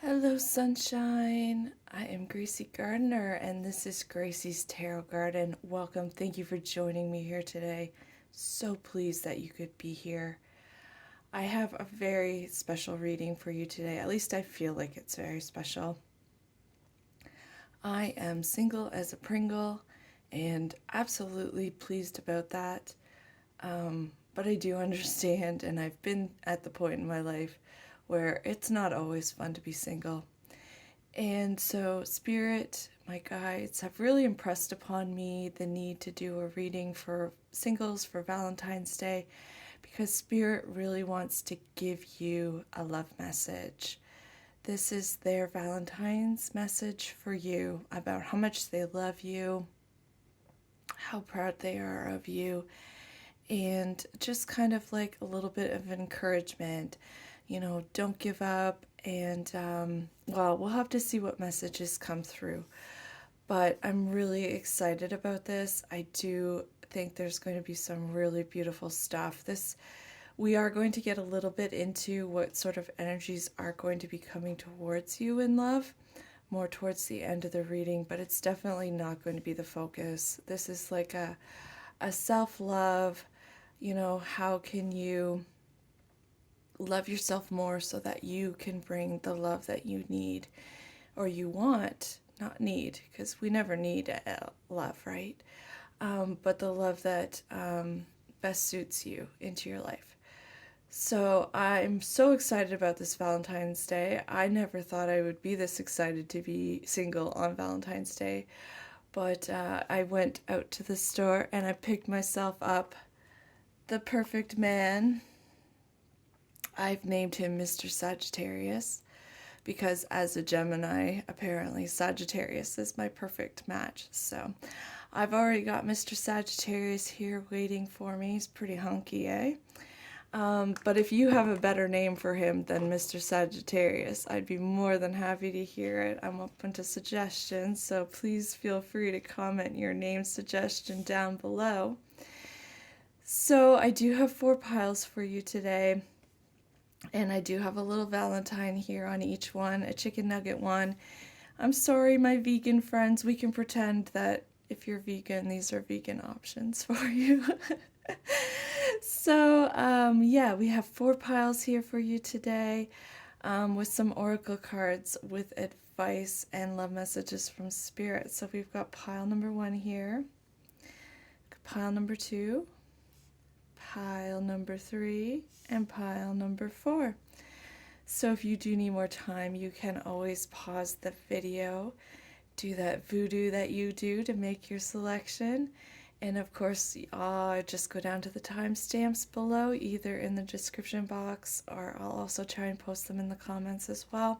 Hello, sunshine. I am Gracie Gardner, and this is Gracie's Tarot Garden. Welcome. Thank you for joining me here today. So pleased that you could be here. I have a very special reading for you today. At least I feel like it's very special. I am single as a Pringle and absolutely pleased about that. But I do understand, and I've been at the point in my life where it's not always fun to be single. And so, Spirit, my guides, have really impressed upon me the need to do a reading for singles for Valentine's Day because Spirit really wants to give you a love message. This is their Valentine's message for you about how much they love you, how proud they are of you, and just kind of like a little bit of encouragement. You know, don't give up. And, well, we'll have to see what messages come through. But I'm really excited about this. I do think there's going to be some really beautiful stuff. We are going to get a little bit into what sort of energies are going to be coming towards you in love, more towards the end of the reading, but it's definitely not going to be the focus. This is like a self-love, you know, how can you love yourself more so that you can bring the love that you need or you want, not need, because we never need love, right? But the love that best suits you into your life. So I'm so excited about this Valentine's Day. I never thought I would be this excited to be single on Valentine's Day, but I went out to the store and I picked myself up the perfect man. I've named him Mr. Sagittarius because as a Gemini, apparently Sagittarius is my perfect match. So I've already got Mr. Sagittarius here waiting for me. He's pretty hunky, eh? But if you have a better name for him than Mr. Sagittarius, I'd be more than happy to hear it. I'm open to suggestions, so please feel free to comment your name suggestion down below. So I do have 4 piles for you today. And I do have a little Valentine here on each one, a chicken nugget one. I'm sorry, my vegan friends, we can pretend that if you're vegan, these are vegan options for you. So, yeah, we have 4 piles here for you today with some oracle cards with advice and love messages from Spirit. So we've got pile number 1 here, pile number 2, pile number 3, and pile number 4. So if you do need more time, you can always pause the video, do that voodoo that you do to make your selection, and of course just go down to the timestamps below, either in the description box, or I'll also try and post them in the comments as well,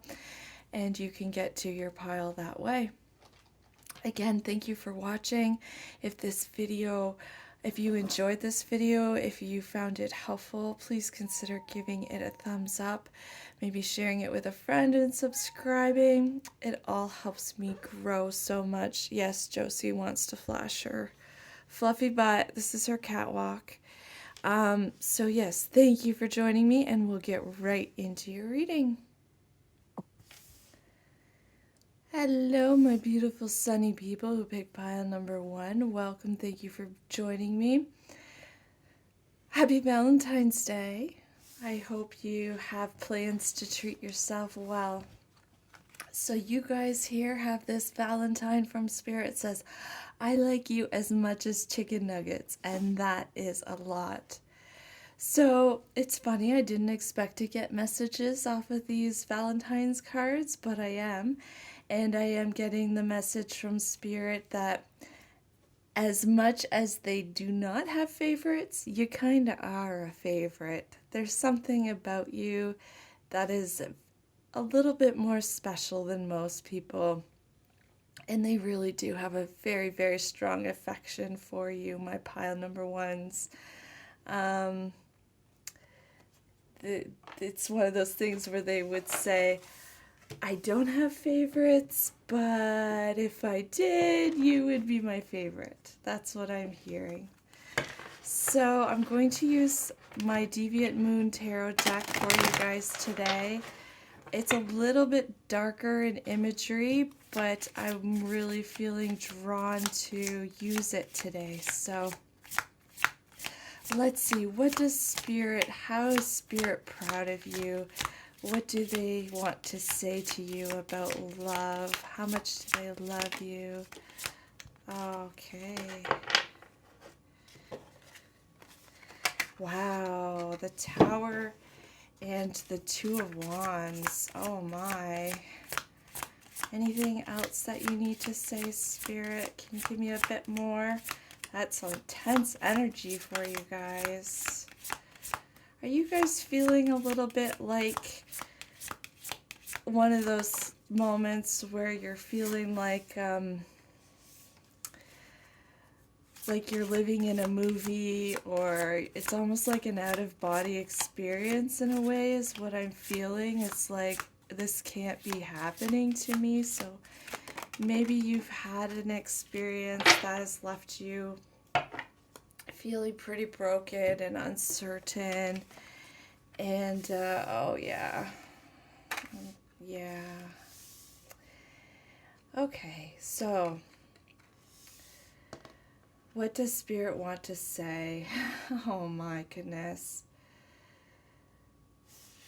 and you can get to your pile that way. Again, thank you for watching. If you enjoyed this video, if you found it helpful, please consider giving it a thumbs up, maybe sharing it with a friend and subscribing. It all helps me grow so much. Yes, Josie wants to flash her fluffy butt. This is her catwalk. So yes, thank you for joining me, and we'll get right into your reading. Hello, my beautiful sunny people who picked pile number 1. Welcome. Thank you for joining me. Happy Valentine's Day. I hope you have plans to treat yourself well. So you guys here have this Valentine from Spirit. It says, I like you as much as chicken nuggets, and that is a lot. So it's funny, I didn't expect to get messages off of these Valentine's cards, but I am. And I am getting the message from Spirit that as much as they do not have favorites, you kind of are a favorite. There's something about you that is a little bit more special than most people. And they really do have a very, very strong affection for you, my pile number 1s. It's one of those things where they would say, I don't have favorites, but if I did, you would be my favorite. That's what I'm hearing. So I'm going to use my Deviant Moon Tarot deck for you guys today. It's a little bit darker in imagery, but I'm really feeling drawn to use it today. So let's see, how is Spirit proud of you? What do they want to say to you about love? How much do they love you? Okay. Wow, the Tower and the Two of Wands. Oh my. Anything else that you need to say, Spirit? Can you give me a bit more? That's some intense energy for you guys. Are you guys feeling a little bit like one of those moments where you're feeling like you're living in a movie, or it's almost like an out-of-body experience in a way is what I'm feeling? It's like this can't be happening to me. So maybe you've had an experience that has left you feeling pretty broken and uncertain. And oh yeah. Yeah. Okay, so what does Spirit want to say? Oh my goodness.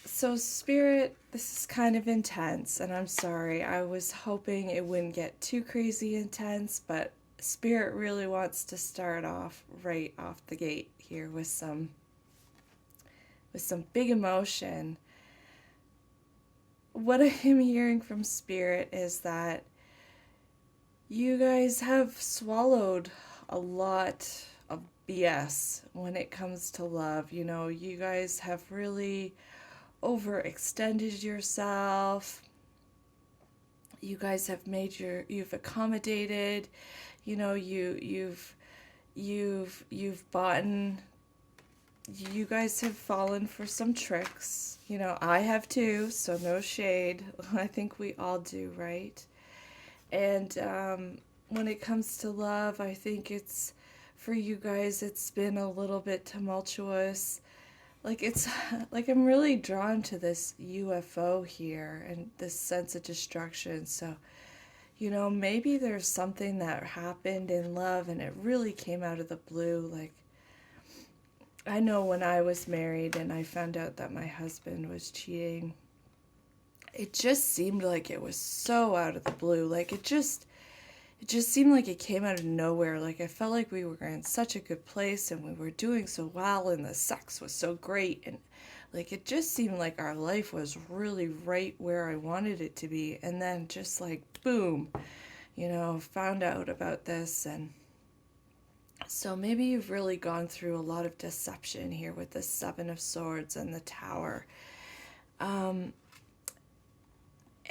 So Spirit, this is kind of intense, and I'm sorry. I was hoping it wouldn't get too crazy intense, but Spirit really wants to start off right off the gate here with some big emotion. What I am hearing from Spirit is that you guys have swallowed a lot of BS when it comes to love. You know, you guys have really overextended yourself. You guys have you've accommodated, you know, you've bought, you guys have fallen for some tricks. You know, I have too, so no shade. I think we all do, right? And when it comes to love, I think it's, for you guys, it's been a little bit tumultuous. Like it's, like I'm really drawn to this UFO here and this sense of destruction. So, you know, maybe there's something that happened in love and it really came out of the blue. Like, I know when I was married and I found out that my husband was cheating, it just seemed like it was so out of the blue. Like it just seemed like it came out of nowhere. Like I felt like we were in such a good place and we were doing so well and the sex was so great, and like it just seemed like our life was really right where I wanted it to be. And then just like boom, you know, found out about this. And so maybe you've really gone through a lot of deception here with the Seven of Swords and the Tower.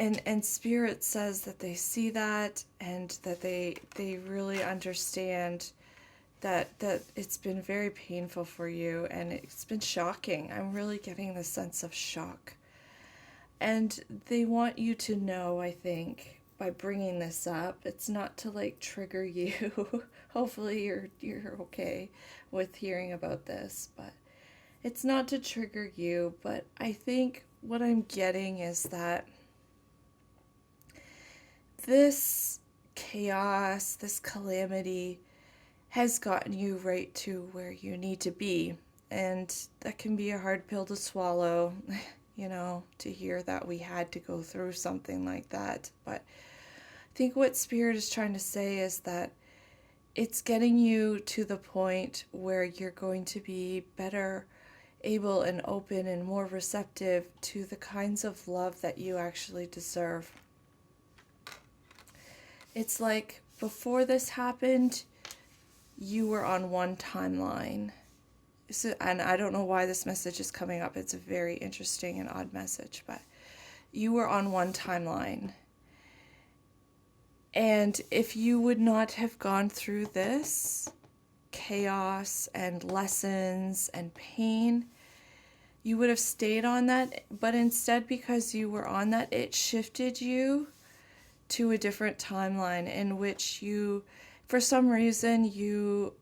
And Spirit says that they see that and that they really understand that it's been very painful for you and it's been shocking. I'm really getting the sense of shock. And they want you to know, I think, by bringing this up, it's not to like trigger you. Hopefully you're okay with hearing about this, but it's not to trigger you. But I think what I'm getting is that this chaos, this calamity has gotten you right to where you need to be. And that can be a hard pill to swallow, you know, to hear that we had to go through something like that. But I think what Spirit is trying to say is that it's getting you to the point where you're going to be better able and open and more receptive to the kinds of love that you actually deserve. It's like before this happened, you were on one timeline. So, and I don't know why this message is coming up. It's a very interesting and odd message, but you were on one timeline. And if you would not have gone through this chaos and lessons and pain, you would have stayed on that. But instead, because you were on that, it shifted you to a different timeline in which you, for some reason, you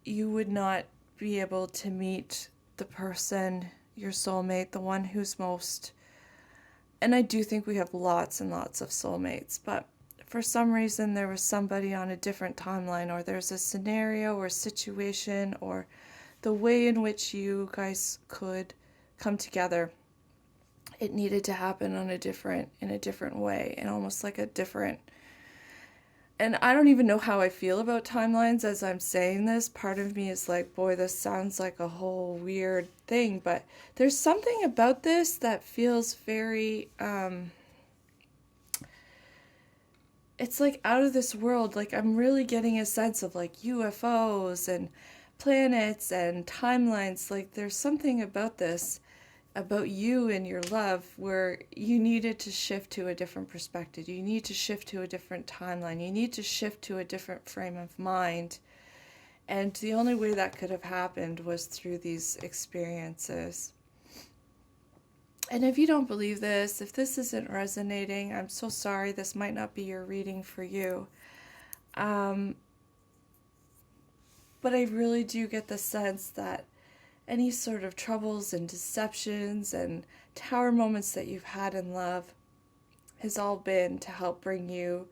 would not be able to meet the person, your soulmate, the one who's most And I do think we have lots and lots of soulmates, but for some reason there was somebody on a different timeline, or there's a scenario or situation or the way in which you guys could come together. It needed to happen in a different way, and almost like a different. And I don't even know how I feel about timelines as I'm saying this. Part of me is like, boy, this sounds like a whole weird thing, but there's something about this that feels very, it's like out of this world. Like I'm really getting a sense of like UFOs and planets and timelines. Like there's something about this, about you and your love, where you needed to shift to a different perspective. You need to shift to a different timeline. You need to shift to a different frame of mind. And the only way that could have happened was through these experiences. And if you don't believe this, if this isn't resonating, I'm so sorry. This might not be your reading for you. But I really do get the sense that any sort of troubles and deceptions and tower moments that you've had in love has all been to help bring you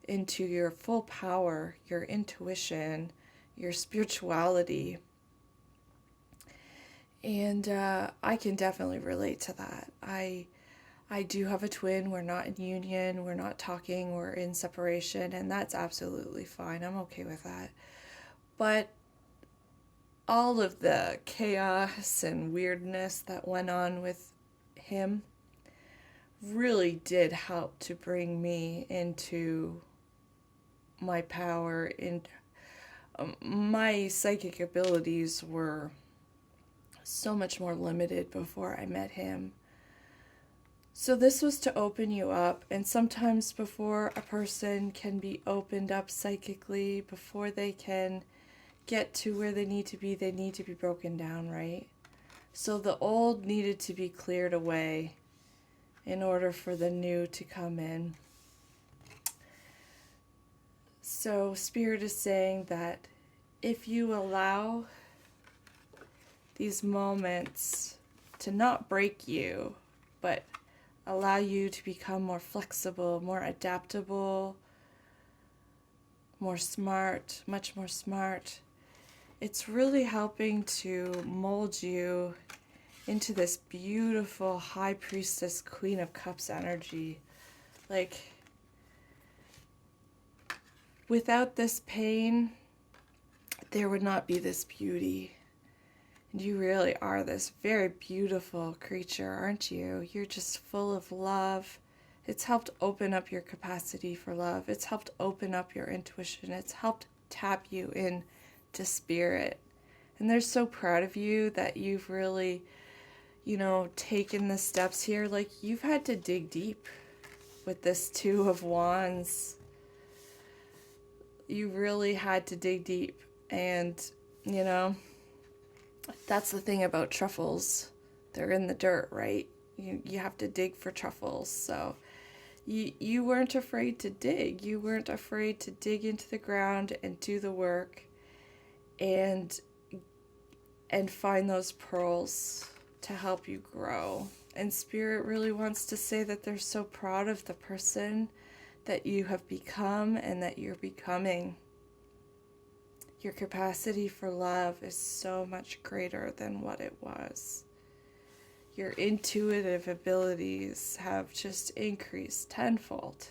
into your full power, your intuition, your spirituality. And I can definitely relate to that. I do have a twin. We're not in union. We're not talking. We're in separation. And that's absolutely fine. I'm okay with that. But all of the chaos and weirdness that went on with him really did help to bring me into my power. And my psychic abilities were so much more limited before I met him. So this was to open you up. And sometimes before a person can be opened up psychically, before they can get to where they need to be broken down, right? So the old needed to be cleared away in order for the new to come in. So Spirit is saying that if you allow these moments to not break you, but allow you to become more flexible, more adaptable, more smart, much more smart, it's really helping to mold you into this beautiful High Priestess, Queen of Cups energy. Like, without this pain, there would not be this beauty. And you really are this very beautiful creature, aren't you? You're just full of love. It's helped open up your capacity for love. It's helped open up your intuition. It's helped tap you in to spirit. And they're so proud of you that you've really, taken the steps here. Like, you've had to dig deep with this Two of Wands. You really had to dig deep. And, that's the thing about truffles. They're in the dirt, right? You have to dig for truffles. So you weren't afraid to dig. You weren't afraid to dig into the ground and do the work and find those pearls to help you grow. And Spirit really wants to say that they're so proud of the person that you have become and that you're becoming. Your capacity for love is so much greater than what it was. Your intuitive abilities have just increased tenfold.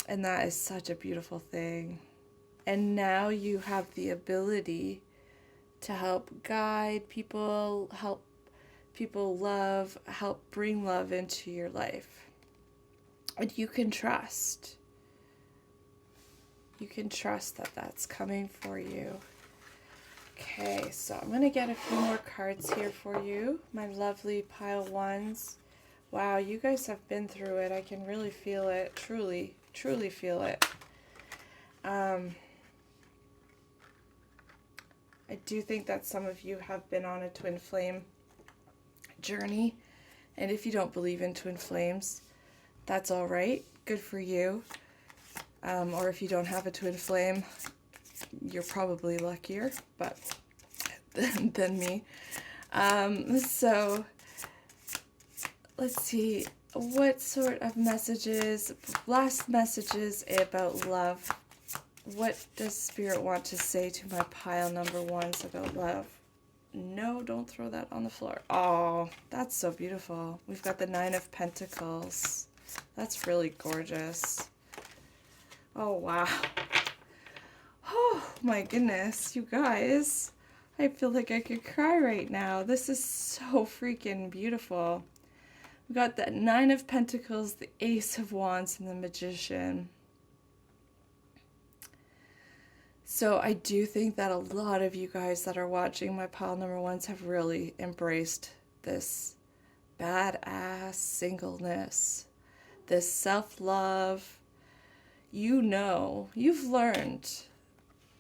And that is such a beautiful thing. And now you have the ability to help guide people, help people love, help bring love into your life. And you can trust. You can trust that that's coming for you. Okay, so I'm going to get a few more cards here for you, my lovely pile ones. Wow, you guys have been through it. I can really feel it. Truly, truly feel it. I do think that some of you have been on a twin flame journey. And if you don't believe in twin flames, that's all right. Good for you. Or if you don't have a twin flame, you're probably luckier, but than me. So let's see, what sort of messages, last messages about love. What does Spirit want to say to my pile number ones about love? No, don't throw that on the floor. Oh, that's so beautiful. We've got the Nine of Pentacles. That's really gorgeous. Oh, wow. Oh, my goodness, you guys. I feel like I could cry right now. This is so freaking beautiful. We got the Nine of Pentacles, the Ace of Wands, and the Magician. So I do think that a lot of you guys that are watching my pile number ones have really embraced this badass singleness, this self-love. You know, you've learned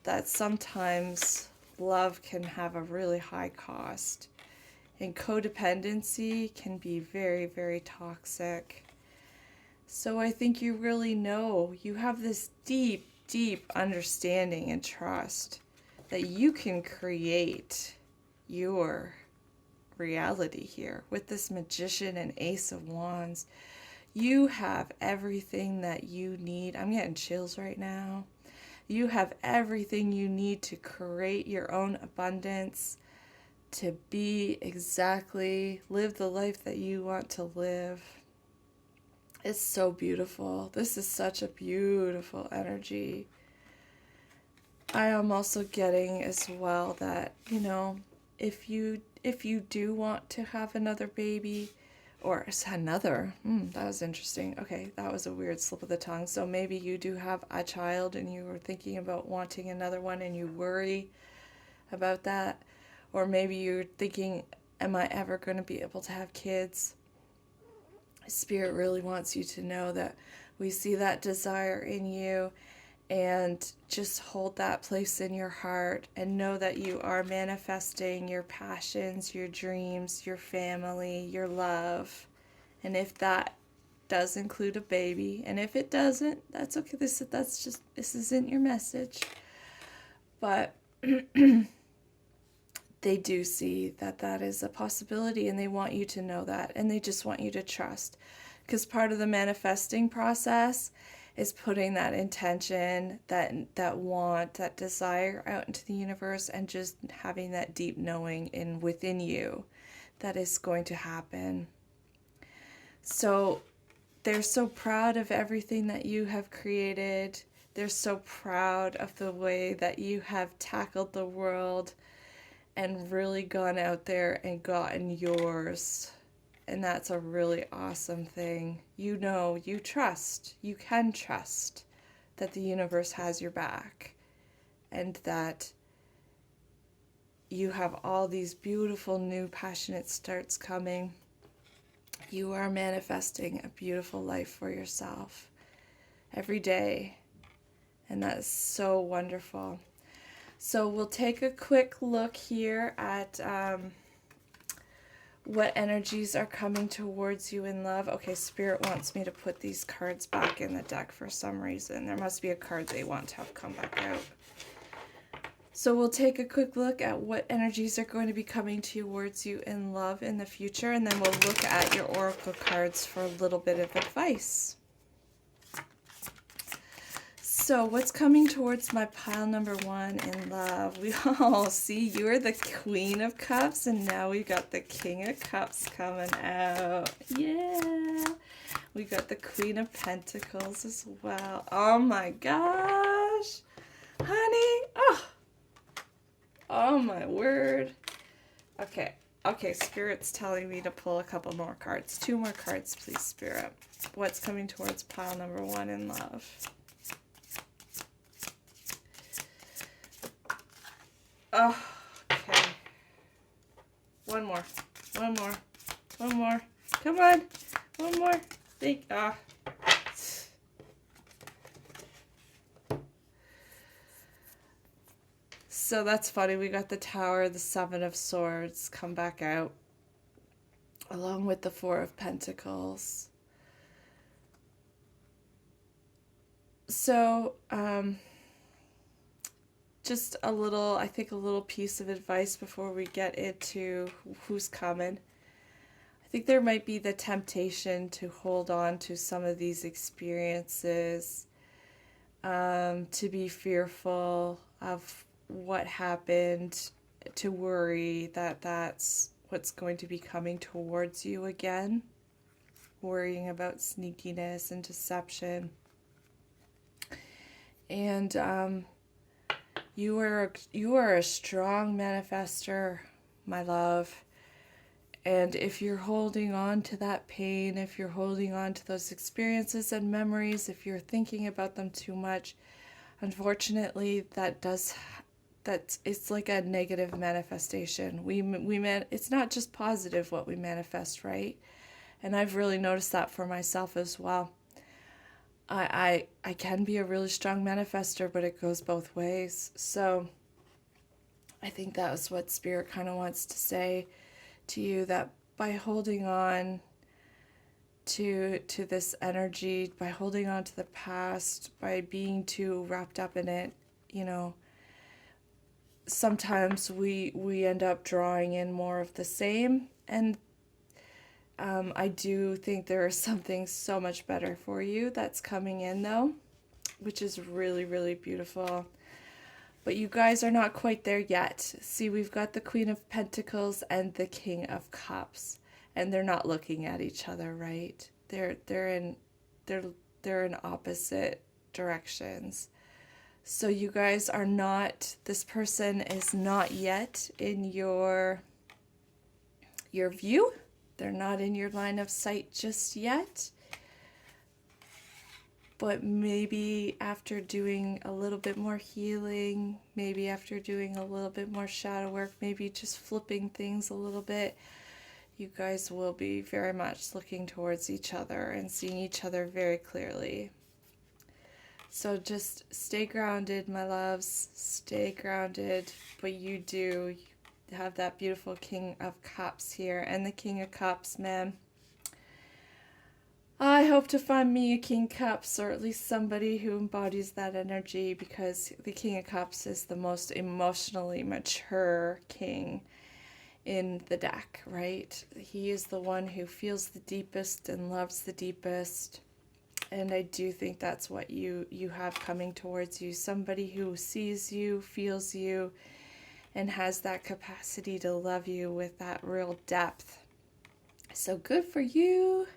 that sometimes love can have a really high cost, and codependency can be very, very toxic. So I think you really know, you have this deep, deep understanding and trust that you can create your reality here with this Magician and Ace of Wands. You have everything that you need. I'm getting chills right now. You have everything you need to create your own abundance, to be exactly, live the life that you want to live. It's so beautiful. This is such a beautiful energy. I am also getting as well that, you know, if you do want to have another baby, or another, that was interesting. Okay, that was a weird slip of the tongue. So maybe you do have a child and you were thinking about wanting another one and you worry about that. Or maybe you're thinking, am I ever going to be able to have kids? Spirit really wants you to know that we see that desire in you, and just hold that place in your heart and know that you are manifesting your passions, your dreams, your family, your love. And if that does include a baby, and if it doesn't, that's okay. This isn't your message. But they do see that that is a possibility, and they want you to know that, and they just want you to trust. Because part of the manifesting process is putting that intention, that want, that desire out into the universe, and just having that deep knowing within you that is going to happen. So they're so proud of everything that you have created. They're so proud of the way that you have tackled the world and really gone out there and gotten yours. And that's a really awesome thing. You know, you can trust that the universe has your back, and that you have all these beautiful new passionate starts coming. You are manifesting a beautiful life for yourself every day, and that's so wonderful. So we'll take a quick look here at what energies are coming towards you in love. Okay, Spirit wants me to put these cards back in the deck for some reason. There must be a card they want to have come back out. So we'll take a quick look at what energies are going to be coming towards you in love in the future, and then we'll look at your oracle cards for a little bit of advice. So what's coming towards my pile number one in love? We all see you're the Queen of Cups, and now we got the King of Cups coming out. Yeah. We got the Queen of Pentacles as well. Oh my gosh. Honey. Oh my word. Okay, Spirit's telling me to pull a couple more cards. 2 more cards, please, Spirit. What's coming towards pile number one in love? Oh, okay. One more. Come on. One more. So that's funny. We got the Tower, the 7 of Swords come back out, along with the 4 of Pentacles. So, just a little piece of advice before we get into who's coming. I think there might be the temptation to hold on to some of these experiences, to be fearful of what happened, to worry that that's what's going to be coming towards you again, worrying about sneakiness and deception. And you are a strong manifester, my love. And if you're holding on to that pain, if you're holding on to those experiences and memories, if you're thinking about them too much, unfortunately, it's like a negative manifestation. It's not just positive what we manifest, right? And I've really noticed that for myself as well. I can be a really strong manifester, but it goes both ways. So I think that was what Spirit kind of wants to say to you, that by holding on to this energy, by holding on to the past, by being too wrapped up in it, sometimes we end up drawing in more of the same. And I do think there is something so much better for you that's coming in, though, which is really, really beautiful. But you guys are not quite there yet. See, we've got the Queen of Pentacles and the King of Cups, and they're not looking at each other, right? They're in opposite directions. So you guys are not, this person is not yet in your view. They're not in your line of sight just yet. But maybe after doing a little bit more healing, maybe after doing a little bit more shadow work, maybe just flipping things a little bit, you guys will be very much looking towards each other and seeing each other very clearly. So just stay grounded, my loves. Stay grounded. But you do have that beautiful King of Cups here. And the King of Cups, man, I hope to find me a King of Cups, or at least somebody who embodies that energy, because the King of Cups is the most emotionally mature king in the deck, right? He is the one who feels the deepest and loves the deepest. And I do think that's what you have coming towards you. Somebody who sees you, feels you, and has that capacity to love you with that real depth. So good for you.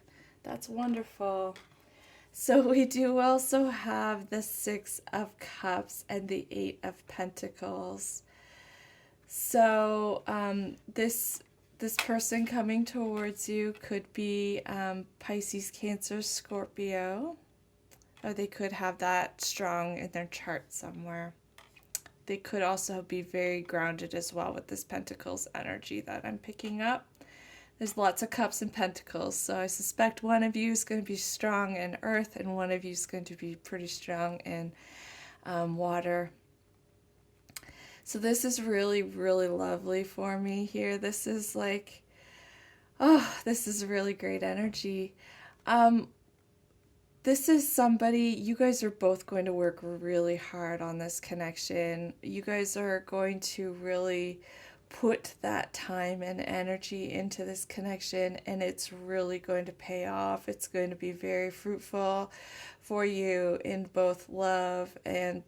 That's wonderful. So we do also have the Six of Cups and the Eight of Pentacles. So this person coming towards you could be Pisces, Cancer, Scorpio, or they could have that strong in their chart somewhere. They could also be very grounded as well with this Pentacles energy that I'm picking up. There's lots of cups and pentacles, so I suspect one of you is going to be strong in earth and one of you is going to be pretty strong in water. So this is really, really lovely for me here. This is like, this is really great energy. This is somebody, you guys are both going to work really hard on this connection. You guys are going to really put that time and energy into this connection, and it's really going to pay off. It's going to be very fruitful for you in both love and,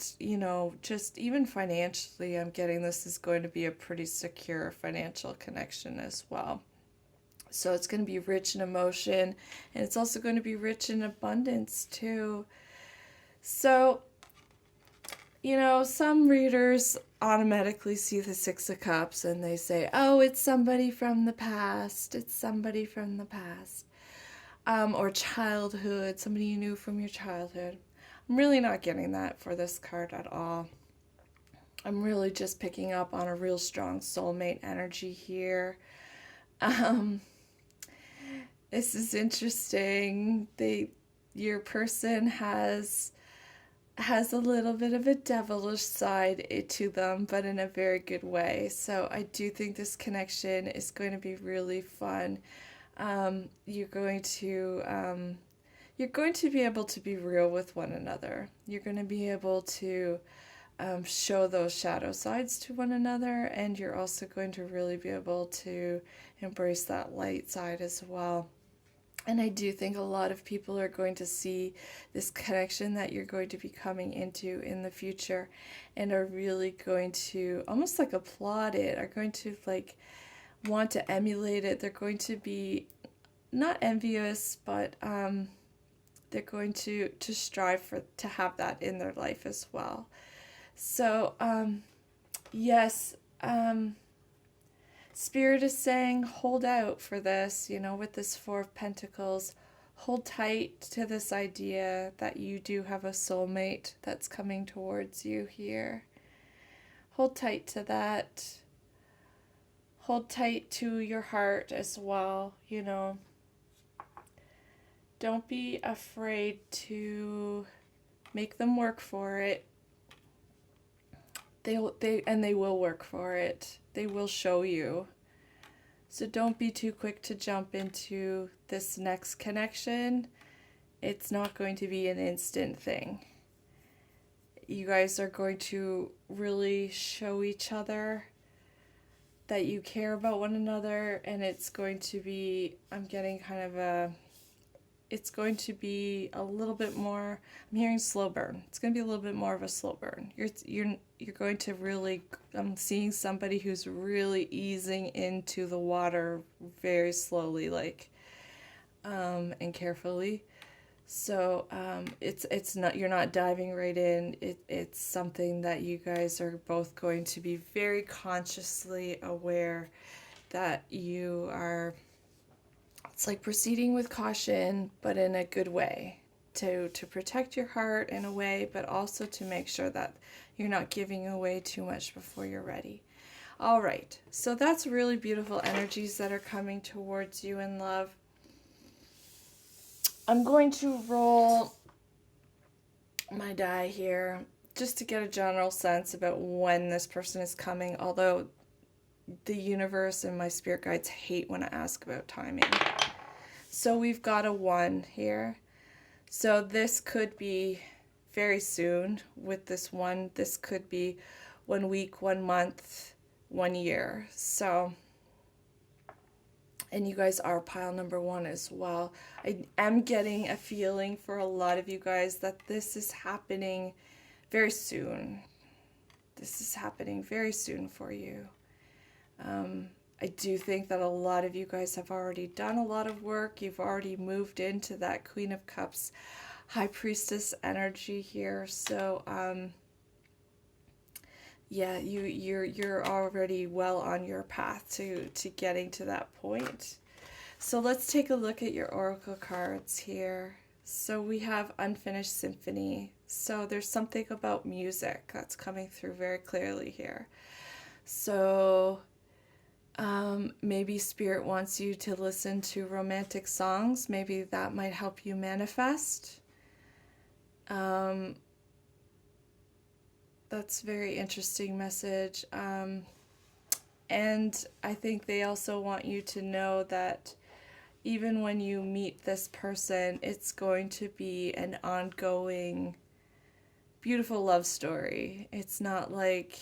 just even financially. I'm getting this is going to be a pretty secure financial connection as well. So it's going to be rich in emotion, and it's also going to be rich in abundance too. So, some readers automatically see the Six of Cups and they say, oh, it's somebody from the past. It's somebody from the past. Or childhood, somebody you knew from your childhood. I'm really not getting that for this card at all. I'm really just picking up on a real strong soulmate energy here. This is interesting. Your person has a little bit of a devilish side to them, but in a very good way. So I do think this connection is going to be really fun. You're going to be able to be real with one another. You're going to be able to show those shadow sides to one another, and you're also going to really be able to embrace that light side as well. And I do think a lot of people are going to see this connection that you're going to be coming into in the future and are really going to almost like applaud it, are going to like want to emulate it. They're going to be not envious, but they're going to strive for to have that in their life as well. So yes, Spirit is saying hold out for this, with this Four of Pentacles. Hold tight to this idea that you do have a soulmate that's coming towards you here. Hold tight to that. Hold tight to your heart as well, Don't be afraid to make them work for it. They will work for it. They will show you. So don't be too quick to jump into this next connection. It's not going to be an instant thing. You guys are going to really show each other that you care about one another, and it's going to be, I'm getting kind of it's going to be a little bit more, I'm hearing slow burn. It's going to be a little bit more of a slow burn. You're going to really, I'm seeing somebody who's really easing into the water very slowly, and carefully. So it's not, you're not diving right in. It's something that you guys are both going to be very consciously aware that you are. It's like proceeding with caution, but in a good way, to protect your heart in a way, but also to make sure that you're not giving away too much before you're ready. All right, so that's really beautiful energies that are coming towards you in love. I'm going to roll my die here just to get a general sense about when this person is coming, although the universe and my spirit guides hate when I ask about timing. So we've got a 1 here. So this could be very soon with this 1. This could be 1 week, 1 month, 1 year. So, and you guys are pile number 1 as well. I am getting a feeling for a lot of you guys that this is happening very soon. This is happening very soon for you. I do think that a lot of you guys have already done a lot of work. You've already moved into that Queen of Cups, High Priestess energy here. So, yeah, you're already well on your path to getting to that point. So let's take a look at your oracle cards here. So we have Unfinished Symphony. So there's something about music that's coming through very clearly here. So maybe Spirit wants you to listen to romantic songs. Maybe that might help you manifest. That's a very interesting message. And I think they also want you to know that even when you meet this person, it's going to be an ongoing, beautiful love story. It's not like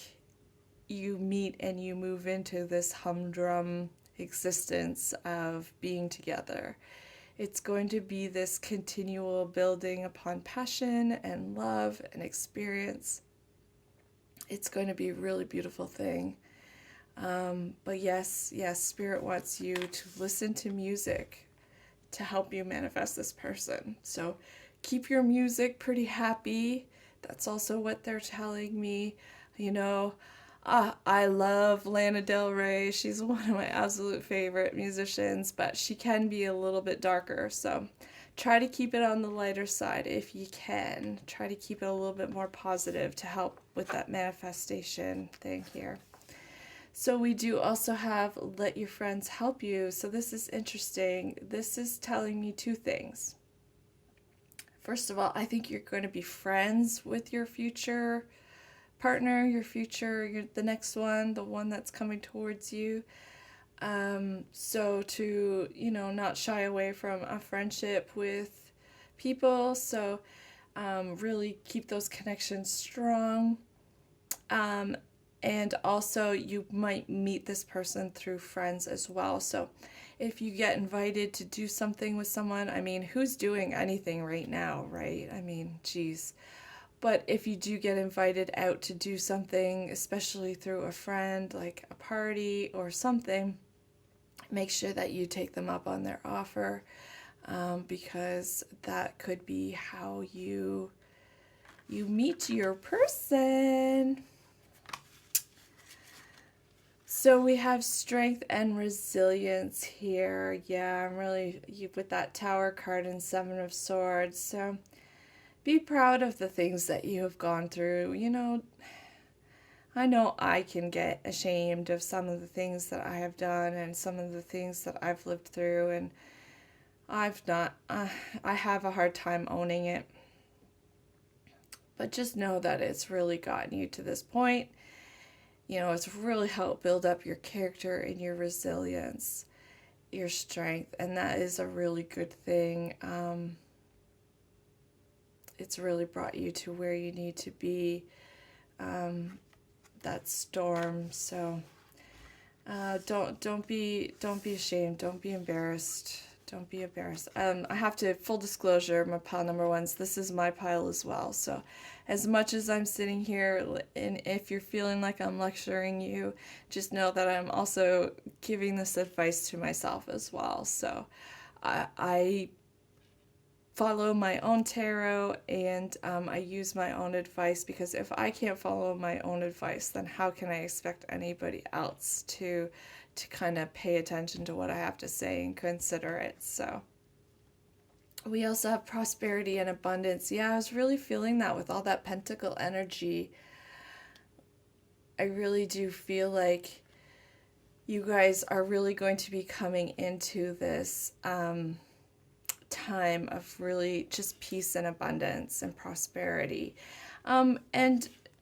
you meet and you move into this humdrum existence of being together. It's going to be this continual building upon passion and love and experience. It's going to be a really beautiful thing. But yes, Spirit wants you to listen to music to help you manifest this person. So keep your music pretty happy. That's also what they're telling me. I love Lana Del Rey. She's one of my absolute favorite musicians, but she can be a little bit darker. So try to keep it on the lighter side if you can. Try to keep it a little bit more positive to help with that manifestation thing here. So we do also have Let Your Friends Help You. So this is interesting. This is telling me 2 things. First of all, I think you're going to be friends with your future partner, the next one, the one that's coming towards you. So to, not shy away from a friendship with people. So really keep those connections strong. And also, you might meet this person through friends as well. So, if you get invited to do something with someone, I mean, who's doing anything right now, right? I mean, geez. But if you do get invited out to do something, especially through a friend, like a party or something, make sure that you take them up on their offer, because that could be how you meet your person. So we have strength and resilience here. Yeah, I'm really, you with that Tower card and Seven of Swords. So be proud of the things that you have gone through. I know I can get ashamed of some of the things that I have done and some of the things that I've lived through, and I have a hard time owning it. But just know that it's really gotten you to this point. It's really helped build up your character and your resilience, your strength, and that is a really good thing. It's really brought you to where you need to be, that storm. So don't be ashamed. Don't be embarrassed. Don't be embarrassed. I have to, full disclosure, my pile number ones, this is my pile as well. So as much as I'm sitting here, and if you're feeling like I'm lecturing you, just know that I'm also giving this advice to myself as well. So I follow my own tarot, and I use my own advice, because if I can't follow my own advice, then how can I expect anybody else to kind of pay attention to what I have to say and consider it? So we also have prosperity and abundance. Yeah, I was really feeling that with all that pentacle energy. I really do feel like you guys are really going to be coming into this time of really just peace and abundance and prosperity,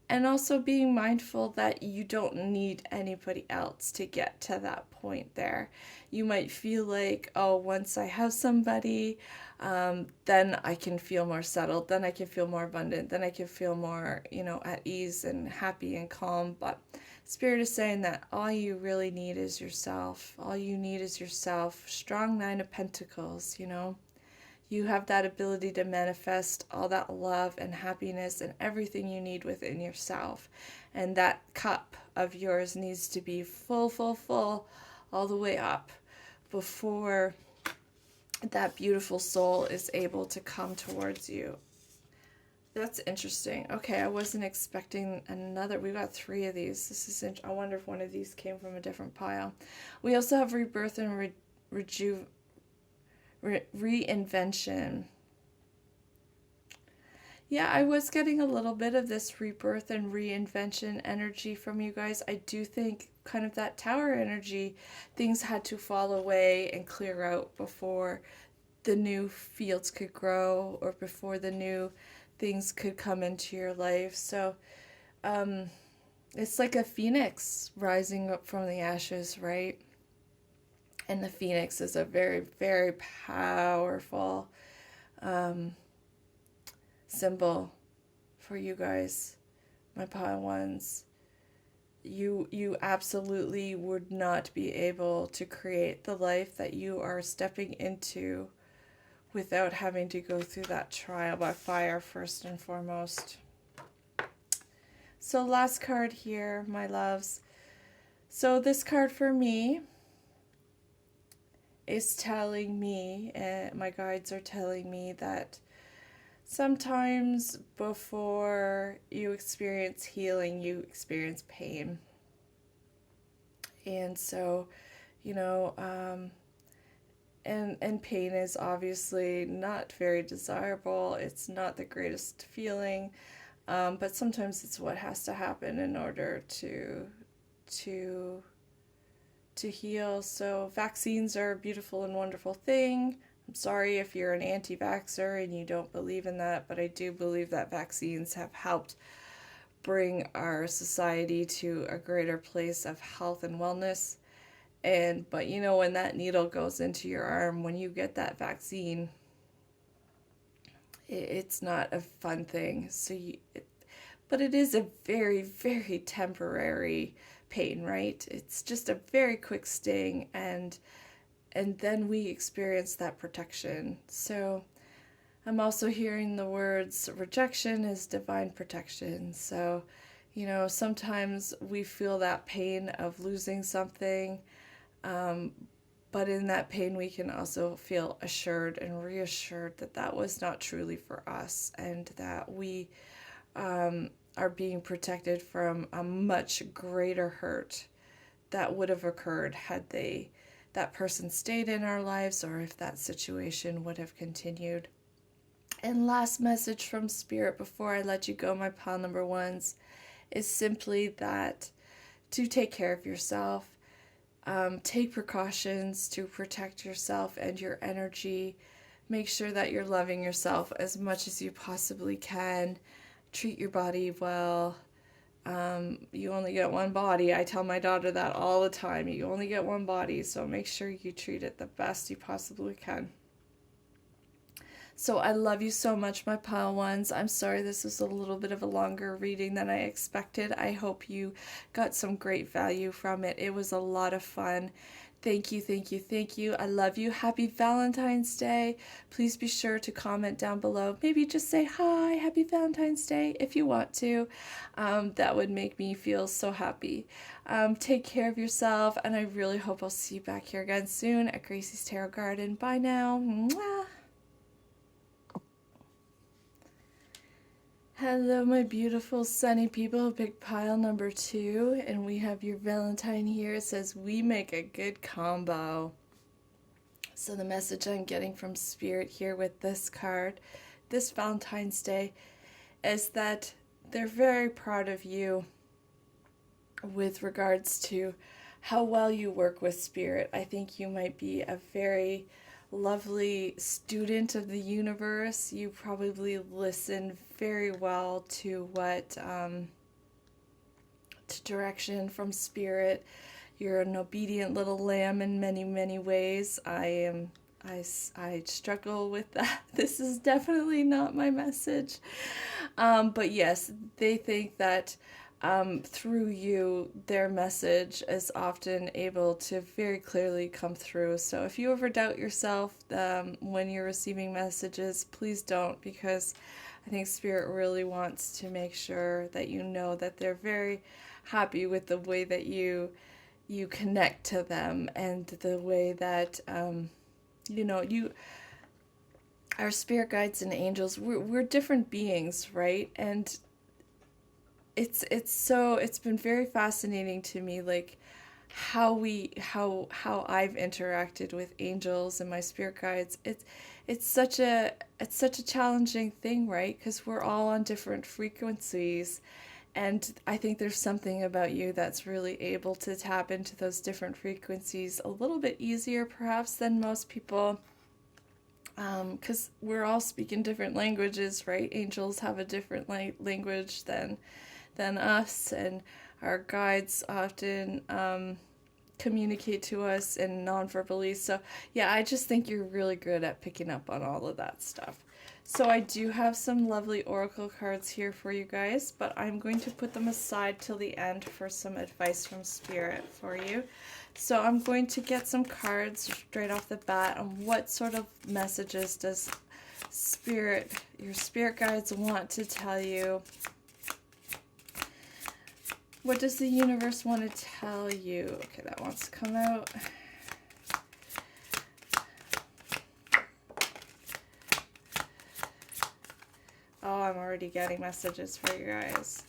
and also being mindful that you don't need anybody else to get to that point there. You might feel like, oh, once I have somebody, then I can feel more settled, then I can feel more abundant, then I can feel more, at ease and happy and calm. But Spirit is saying that all you really need is yourself. All you need is yourself. Strong Nine of Pentacles, You have that ability to manifest all that love and happiness and everything you need within yourself. And that cup of yours needs to be full, full, full, all the way up before that beautiful soul is able to come towards you. That's interesting. Okay, I wasn't expecting another. We got 3 of these. This is I wonder if one of these came from a different pile. We also have rebirth and reinvention. Yeah, I was getting a little bit of this rebirth and reinvention energy from you guys. I do think kind of that Tower energy, things had to fall away and clear out before the new fields could grow, or before the new things could come into your life. So it's like a phoenix rising up from the ashes, right? And the phoenix is a very, very powerful symbol for you guys, my pile ones. You absolutely would not be able to create the life that you are stepping into without having to go through that trial by fire first and foremost. So last card here, my loves. So this card for me is telling me, and my guides are telling me, that sometimes before you experience healing, you experience pain. And so, and pain is obviously not very desirable. It's not the greatest feeling, but sometimes it's what has to happen in order to heal. So vaccines are a beautiful and wonderful thing. I'm sorry if you're an anti-vaxxer and you don't believe in that, but I do believe that vaccines have helped bring our society to a greater place of health and wellness. But when that needle goes into your arm, when you get that vaccine, it's not a fun thing. but it is a very, very temporary pain, right? It's just a very quick sting, and then we experience that protection. So I'm also hearing the words rejection is divine protection. So, sometimes we feel that pain of losing something, um, but in that pain, we can also feel assured and reassured that that was not truly for us, and that we are being protected from a much greater hurt that would have occurred had that person stayed in our lives, or if that situation would have continued. And last message from Spirit before I let you go, my pile number ones, is simply that to take care of yourself, take precautions to protect yourself and your energy. Make sure that you're loving yourself as much as you possibly can. Treat your body well. You only get one body. I tell my daughter that all the time. You only get one body, so make sure you treat it the best you possibly can. So I love you so much, my pile ones. I'm sorry this was a little bit of a longer reading than I expected. I hope you got some great value from it. It was a lot of fun. Thank you, thank you, thank you. I love you. Happy Valentine's Day. Please be sure to comment down below. Maybe just say hi, happy Valentine's Day if you want to. That would make me feel so happy. Take care of yourself, and I really hope I'll see you back here again soon at Gracie's Tarot Garden. Bye now. Mwah. Hello, my beautiful sunny people, big pile number 2, and we have your Valentine here. It says, we make a good combo. So the message I'm getting from Spirit here with this card, this Valentine's Day, is that they're very proud of you with regards to how well you work with Spirit. I think you might be a very lovely student of the universe. You probably listen very well to what to direction from Spirit. You're an obedient little lamb in many, many ways. I struggle with that. This is definitely not my message. But yes, they think that through you, their message is often able to very clearly come through. So if you ever doubt yourself when you're receiving messages, please don't, because I think Spirit really wants to make sure that you know that they're very happy with the way that you connect to them, and the way that our spirit guides and angels, we're different beings, right? And it's been very fascinating to me, like how I've interacted with angels and my spirit guides. It's such a challenging thing, right? Because we're all on different frequencies, and I think there's something about you that's really able to tap into those different frequencies a little bit easier perhaps than most people, because we're all speaking different languages, right? Angels have a different language than us, and our guides often communicate to us in non-verbally. So yeah, I just think you're really good at picking up on all of that stuff. So I do have some lovely oracle cards here for you guys, but I'm going to put them aside till the end for some advice from Spirit for you. So I'm going to get some cards straight off the bat on what sort of messages does your spirit guides want to tell you. What does the universe want to tell you? Okay, that wants to come out. Oh, I'm already getting messages for you guys.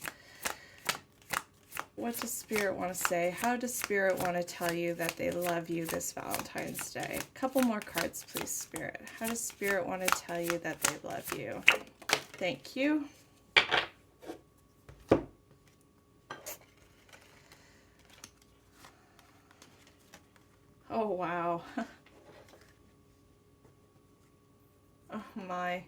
What does Spirit want to say? How does Spirit want to tell you that they love you this Valentine's Day? A couple more cards, please, Spirit. How does Spirit want to tell you that they love you? Thank you. Oh, wow. Oh, my.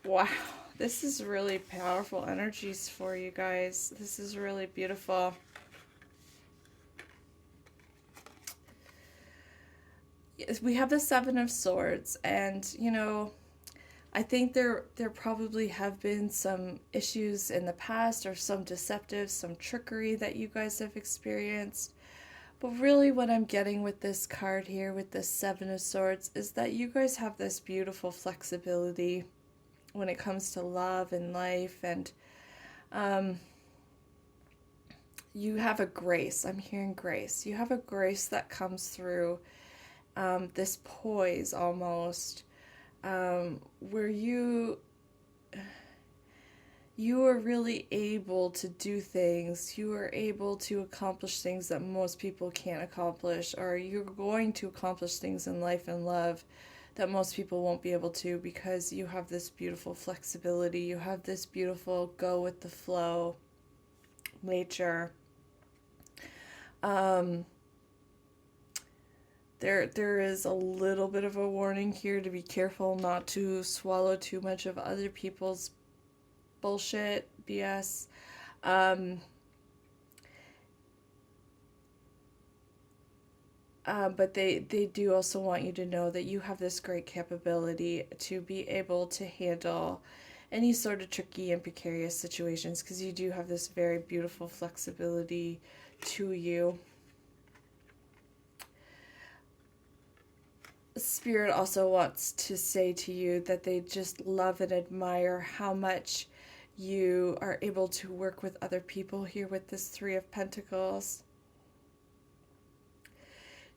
Wow. This is really powerful energies for you guys. This is really beautiful. Yes, we have the Seven of Swords, and, I think there probably have been some issues in the past, or some deceptive, some trickery that you guys have experienced. But really, what I'm getting with this card here, with this Seven of Swords, is that you guys have this beautiful flexibility when it comes to love and life, and um, you have a grace. I'm hearing grace. You have a grace that comes through, this poise almost, where you are really able to do things. You are able to accomplish things that most people can't accomplish, or you're going to accomplish things in life and love that most people won't be able to, because you have this beautiful flexibility. You have this beautiful go with the flow nature. Um, there is a little bit of a warning here to be careful not to swallow too much of other people's bullshit, BS. Um, but they do also want you to know that you have this great capability to be able to handle any sort of tricky and precarious situations, because you do have this very beautiful flexibility to you. Spirit also wants to say to you that they just love and admire how much you are able to work with other people here with this Three of Pentacles.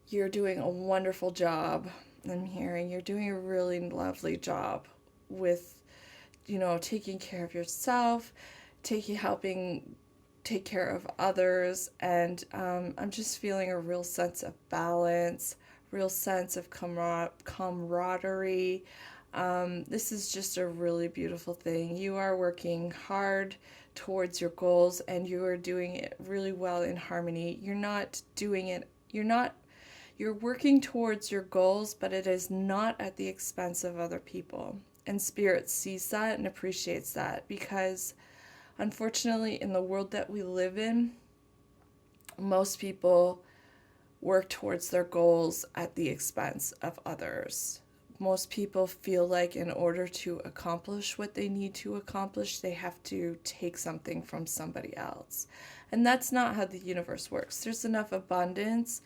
You're doing a wonderful job. I'm hearing you're doing a really lovely job with, taking care of yourself, helping take care of others, and I'm just feeling a real sense of balance, real sense of camaraderie. This is just a really beautiful thing. You are working hard towards your goals, and you are doing it really well in harmony. You're working towards your goals, but it is not at the expense of other people. And Spirit sees that and appreciates that, because unfortunately, in the world that we live in, most people work towards their goals at the expense of others. Most people feel like in order to accomplish what they need to accomplish, they have to take something from somebody else. And that's not how the universe works. There's enough abundance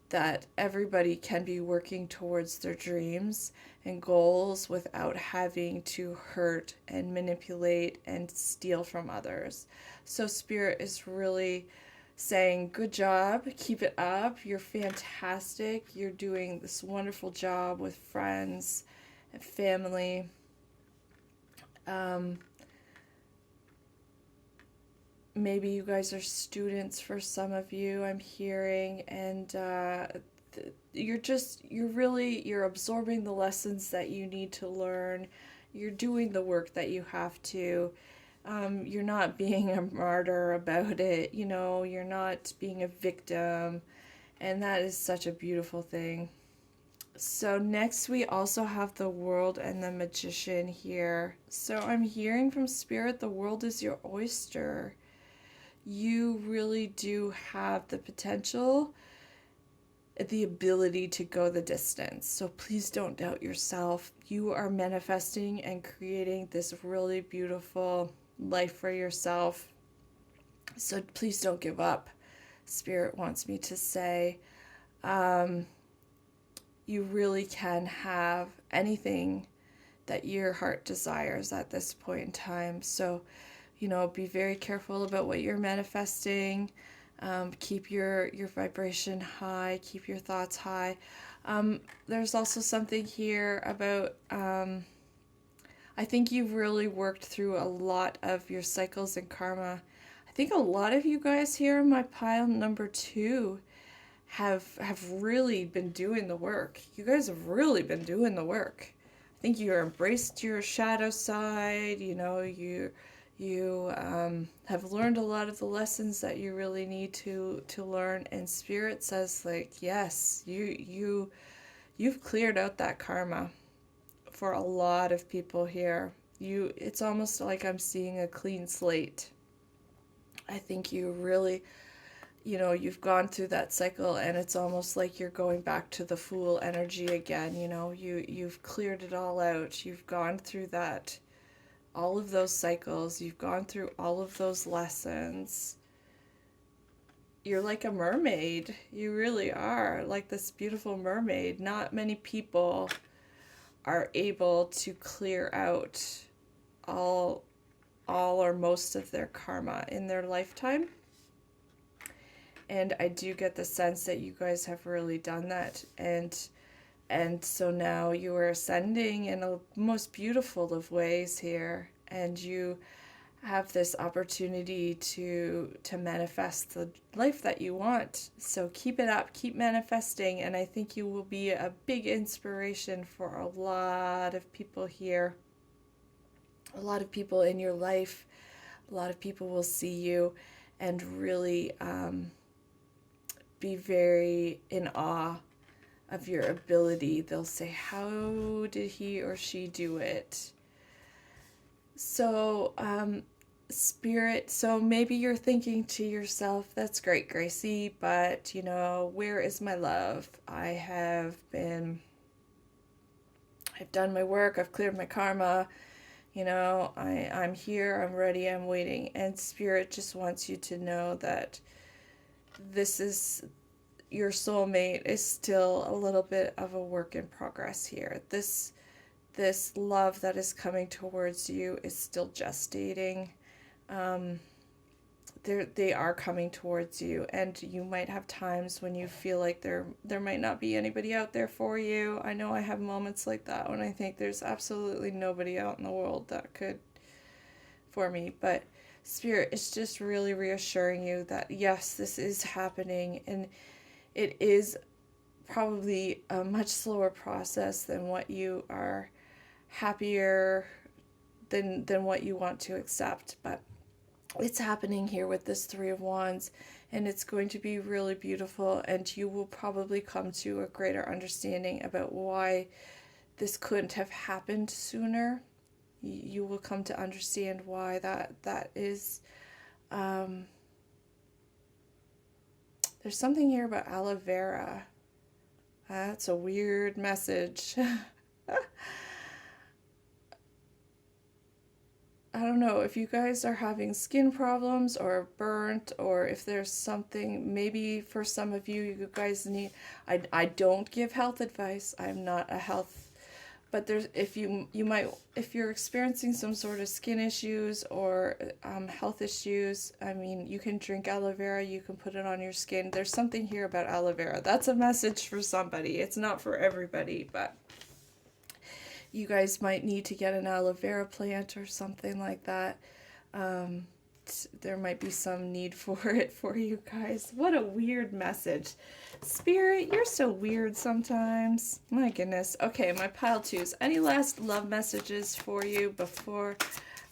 that everybody can be working towards their dreams and goals without having to hurt and manipulate and steal from others. So Spirit is really saying, good job, keep it up, you're fantastic, you're doing this wonderful job with friends and family. Maybe you guys are students for some of you, I'm hearing, and you're absorbing the lessons that you need to learn. You're doing the work that you have to. You're not being a martyr about it, you're not being a victim, and that is such a beautiful thing. So next we also have the World and the Magician here. So I'm hearing from Spirit, the world is your oyster. You really do have the potential, the ability to go the distance. So please don't doubt yourself. You are manifesting and creating this really beautiful life for yourself. So please don't give up. Spirit wants me to say, you really can have anything that your heart desires at this point in time. So, be very careful about what you're manifesting. Keep your vibration high. Keep your thoughts high. There's also something here about, I think you've really worked through a lot of your cycles and karma. I think a lot of you guys here in my pile number 2 have really been doing the work. You guys have really been doing the work. I think you embraced your shadow side. You have learned a lot of the lessons that you really need to learn. And Spirit says, yes, you've cleared out that karma for a lot of people here. It's almost like I'm seeing a clean slate. I think you you know, you've gone through that cycle and it's almost like you're going back to the Fool energy again. You know, you've cleared it all out. You've gone through that, all of those cycles. You've gone through all of those lessons. You're like a mermaid. You really are like this beautiful mermaid. Not many people are able to clear out all or most of their karma in their lifetime. And I do get the sense that you guys have really done that, and so now you are ascending in a most beautiful of ways here, and you have this opportunity to manifest the life that you want. So keep it up, keep manifesting, and I think you will be a big inspiration for a lot of people here, a lot of people in your life. A lot of people will see you and really be very in awe of your ability. They'll say, how did he or she do it? So, Spirit, so maybe you're thinking to yourself, that's great, Gracie, but, you know, where is my love? I've done my work, I've cleared my karma, you know, I'm here, I'm ready, I'm waiting. And Spirit just wants you to know that this is, your soulmate is still a little bit of a work in progress here. This love that is coming towards you is still gestating. They are coming towards you, and you might have times when you feel like there might not be anybody out there for you. I know I have moments like that when I think there's absolutely nobody out in the world that could for me, but Spirit is just really reassuring you that yes, this is happening, and it is probably a much slower process than what you are happier than what you want to accept, but it's happening here with this Three of Wands, and it's going to be really beautiful, and you will probably come to a greater understanding about why this couldn't have happened sooner. You will come to understand why that is. There's something here about aloe vera. That's a weird message. I don't know if you guys are having skin problems or burnt, or if there's something, maybe for some of you, you guys need, I don't give health advice. I'm not a health, but there's, if you're experiencing some sort of skin issues or health issues, I mean, you can drink aloe vera, you can put it on your skin. There's something here about aloe vera. That's a message for somebody. It's not for everybody, but you guys might need to get an aloe vera plant or something like that. There might be some need for it for you guys. What a weird message. Spirit, you're so weird sometimes. My goodness. Okay, my pile twos. Any last love messages for you before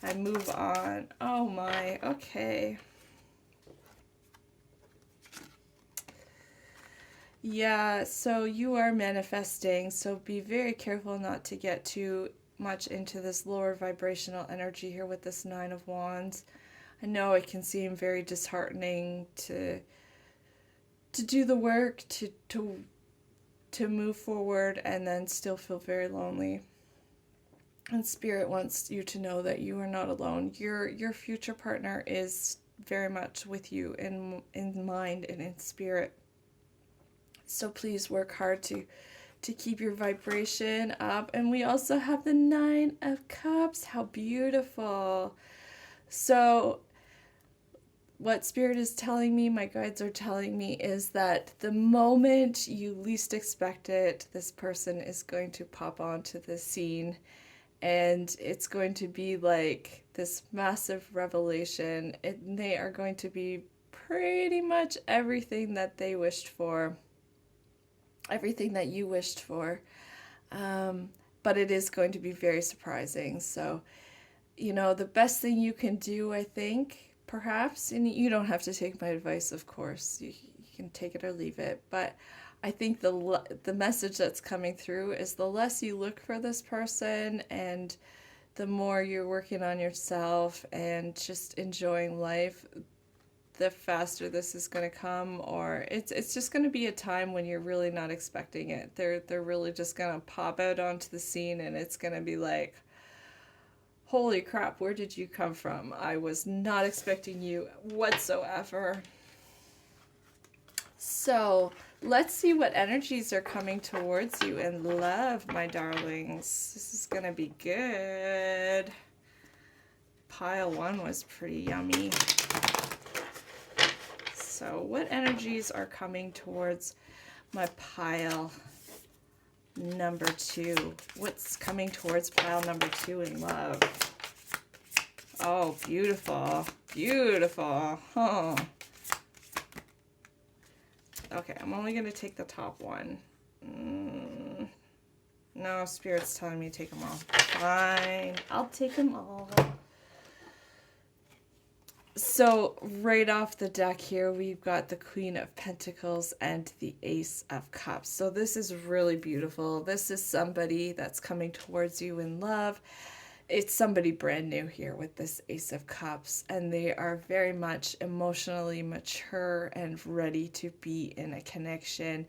I move on? Oh my, okay. Yeah, so you are manifesting, so be very careful not to get too much into this lower vibrational energy here with this Nine of Wands. I know it can seem very disheartening to do the work, to move forward, and then still feel very lonely. And Spirit wants you to know that you are not alone. Your future partner is very much with you in mind and in spirit. So please work hard to keep your vibration up. And we also have the Nine of Cups. How beautiful. So what Spirit is telling me, my guides are telling me, is that the moment you least expect it, this person is going to pop onto the scene. And it's going to be like this massive revelation. And they are going to be pretty much everything that they wished for. Everything that you wished for, but it is going to be very surprising. So, you know, the best thing you can do, I think, perhaps, and you don't have to take my advice, of course, you can take it or leave it, but I think the message that's coming through is the less you look for this person and the more you're working on yourself and just enjoying life, the faster this is going to come, or it's just going to be a time when you're really not expecting it. They're really just going to pop out onto the scene, and it's going to be like, holy crap, where did you come from? I was not expecting you whatsoever. So let's see what energies are coming towards you in love, my darlings. This is going to be good. Pile 1 was pretty yummy. So what energies are coming towards my pile number 2? What's coming towards pile number 2 in love? Oh, beautiful. Beautiful. Huh. Okay, I'm only going to take the top one. No, Spirit's telling me to take them all. Fine. I'll take them all. So right off the deck here, we've got the Queen of Pentacles and the Ace of Cups. So this is really beautiful. This is somebody that's coming towards you in love. It's somebody brand new here with this Ace of Cups, and they are very much emotionally mature and ready to be in a connection.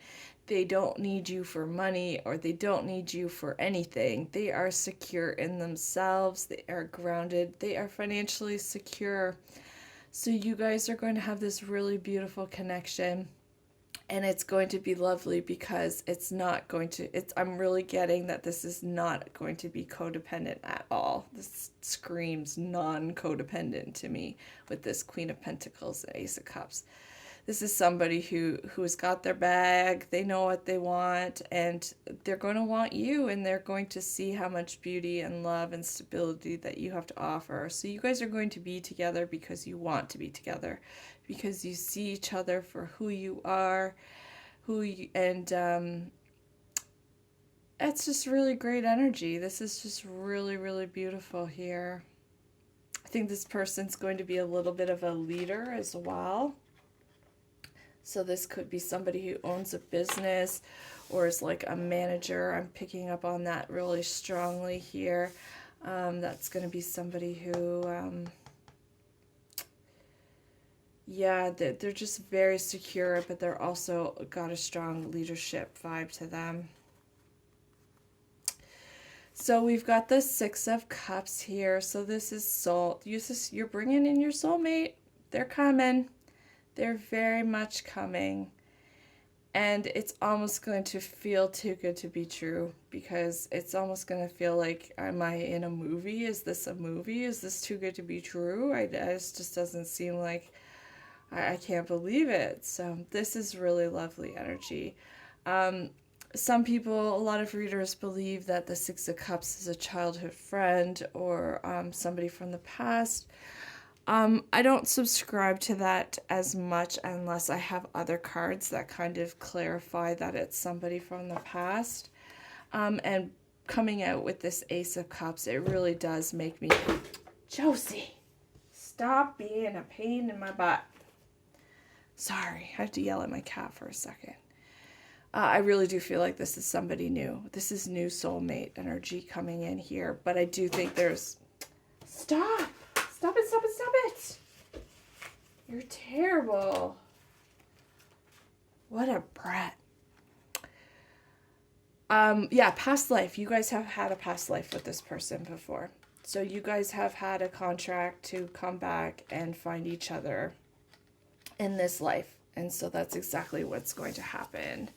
They don't need you for money, or they don't need you for anything. They are secure in themselves. They are grounded. They are financially secure. So you guys are going to have this really beautiful connection, and it's going to be lovely because it's not going to, I'm really getting that this is not going to be codependent at all. This screams non-codependent to me with this Queen of Pentacles and Ace of Cups. This is somebody who's got their bag, they know what they want, and they're going to want you, and they're going to see how much beauty and love and stability that you have to offer. So you guys are going to be together because you want to be together, because you see each other for who you are, and it's just really great energy. This is just really, really beautiful here. I think this person's going to be a little bit of a leader as well. So this could be somebody who owns a business or is like a manager. I'm picking up on that really strongly here. That's going to be somebody who, yeah, they're just very secure, but they're also got a strong leadership vibe to them. So we've got the Six of Cups here. So this is soul. You're bringing in your soulmate. They're coming. They're very much coming, and it's almost going to feel too good to be true, because it's almost going to feel like, am I in a movie? Is this a movie? Is this too good to be true? It just doesn't seem like, I can't believe it. So this is really lovely energy. Some people, a lot of readers believe that the Six of Cups is a childhood friend or somebody from the past. I don't subscribe to that as much unless I have other cards that kind of clarify that it's somebody from the past. And coming out with this Ace of Cups, it really does make me... Josie, stop being a pain in my butt. Sorry, I had to yell at my cat for a second. I really do feel like this is somebody new. This is new soulmate energy coming in here, but I do think there's... Stop! Stop it, stop it, stop it! You're terrible. What a brat. Yeah, past life. You guys have had a past life with this person before. So you guys have had a contract to come back and find each other in this life. And so that's exactly what's going to happen.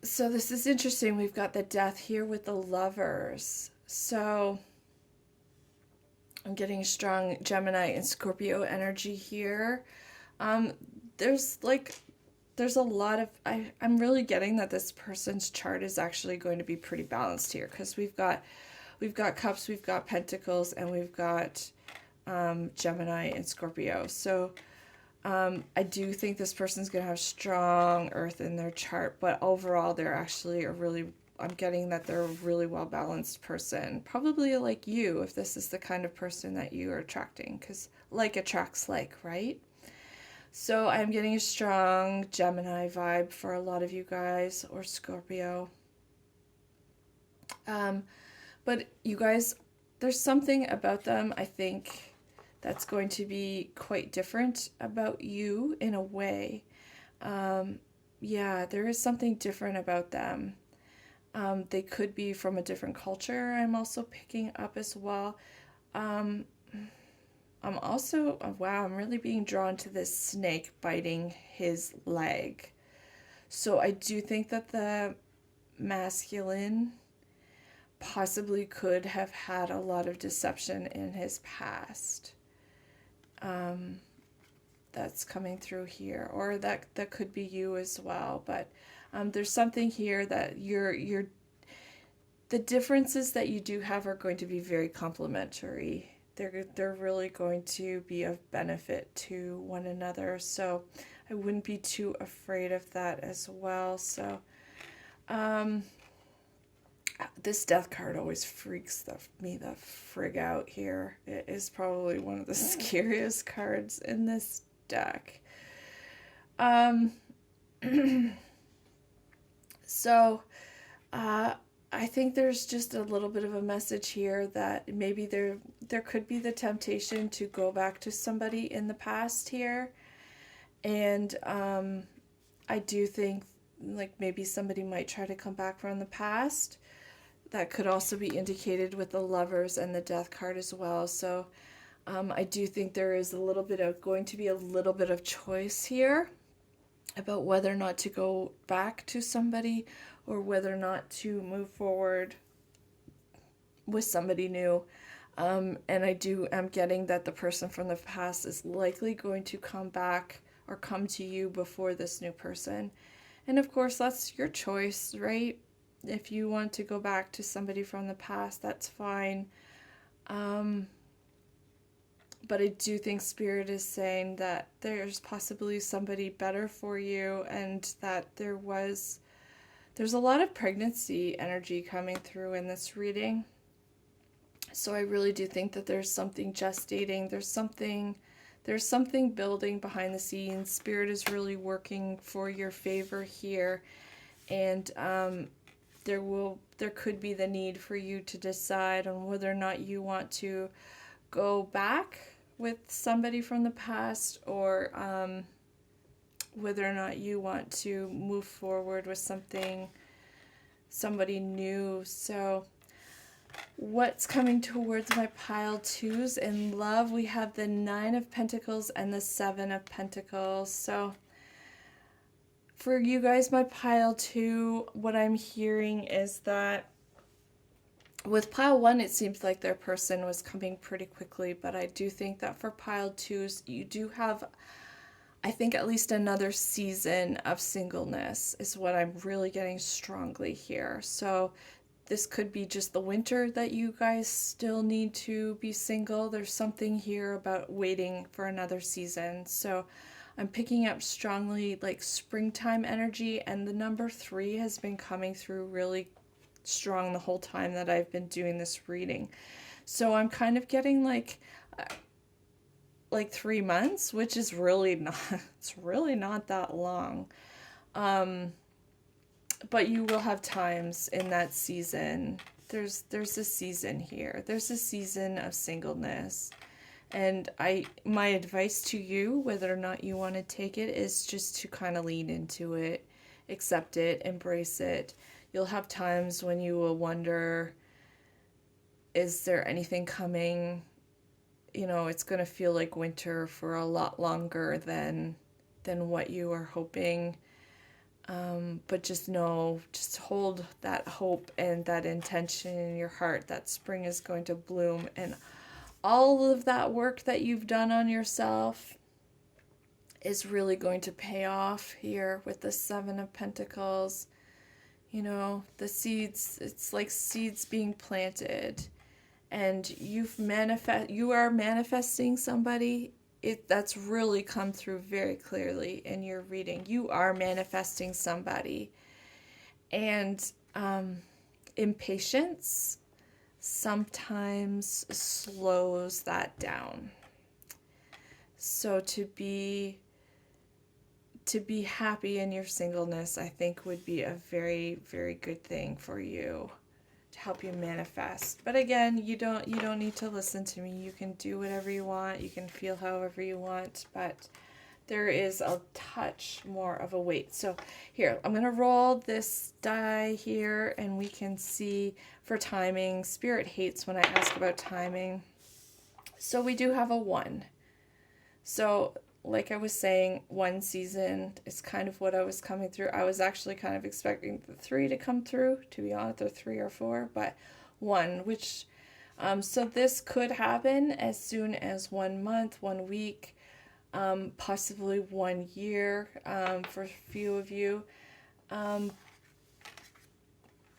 So this is interesting. We've got the Death here with the Lovers. So I'm getting strong Gemini and Scorpio energy here. There's a lot of, I'm really getting that this person's chart is actually going to be pretty balanced here, because we've got Cups, we've got Pentacles, and we've got Gemini and Scorpio. So I do think this person's going to have strong Earth in their chart, but overall they're actually I'm getting that they're a really well-balanced person. Probably like you, if this is the kind of person that you are attracting, because like attracts like, right? So I'm getting a strong Gemini vibe for a lot of you guys, or Scorpio. But you guys, there's something about them, I think, that's going to be quite different about you in a way. Yeah, there is something different about them. They could be from a different culture, I'm also picking up as well. Um, I'm also, wow, I'm really being drawn to this snake biting his leg. So I do think that the masculine possibly could have had a lot of deception in his past. Um, that's coming through here, or that could be you as well. But there's something here that you're the differences that you do have are going to be very complementary. They're really going to be of benefit to one another. So I wouldn't be too afraid of that as well. So this death card always freaks me the frig out here. It is probably one of the scariest cards in this deck. Um, so, I think there's just a little bit of a message here that maybe there could be the temptation to go back to somebody in the past here, and I do think like maybe somebody might try to come back from the past. That could also be indicated with the lovers and the death card as well. So I do think there is going to be a little bit of choice here about whether or not to go back to somebody or whether or not to move forward with somebody new. And I'm getting that the person from the past is likely going to come back or come to you before this new person. And of course, that's your choice, right? If you want to go back to somebody from the past, that's fine. But I do think Spirit is saying that there's possibly somebody better for you, and that there's a lot of pregnancy energy coming through in this reading. So I really do think that there's something gestating. There's something building behind the scenes. Spirit is really working for your favor here, and there could be the need for you to decide on whether or not you want to go back with somebody from the past, or whether or not you want to move forward with somebody new. So what's coming towards my pile twos in love? We have the 9 of Pentacles and the 7 of Pentacles. So for you guys, my pile 2, what I'm hearing is that with pile 1, it seems like their person was coming pretty quickly, but I do think that for pile 2s, you do have, I think, at least another season of singleness is what I'm really getting strongly here. So this could be just the winter that you guys still need to be single. There's something here about waiting for another season. So I'm picking up strongly like springtime energy, and the number 3 has been coming through really strong the whole time that I've been doing this reading. So I'm kind of getting like 3 months, which is really not, it's really not that long. But you will have times in that season. There's a season here. There's a season of singleness. And my advice to you, whether or not you want to take it, is just to kind of lean into it, accept it, embrace it. You'll have times when you will wonder, is there anything coming? You know, it's going to feel like winter for a lot longer than what you are hoping. But just hold that hope and that intention in your heart that spring is going to bloom, and all of that work that you've done on yourself is really going to pay off here with the 7 of Pentacles. You know, the seeds, it's like seeds being planted, and you are manifesting somebody. That's really come through very clearly in your reading. You are manifesting somebody, and impatience sometimes slows that down. So to be happy in your singleness, I think would be a very, very good thing for you. To help you manifest. But again, you don't need to listen to me. You can do whatever you want. You can feel however you want, but there is a touch more of a weight. So here, I'm going to roll this die here, and we can see for timing. Spirit hates when I ask about timing. So we do have a 1. So like I was saying, 1 season is kind of what I was coming through. I was actually kind of expecting the 3 to come through, to be honest, or 3 or 4, but 1, which, so this could happen as soon as 1 month, 1 week, possibly 1 year, for a few of you. But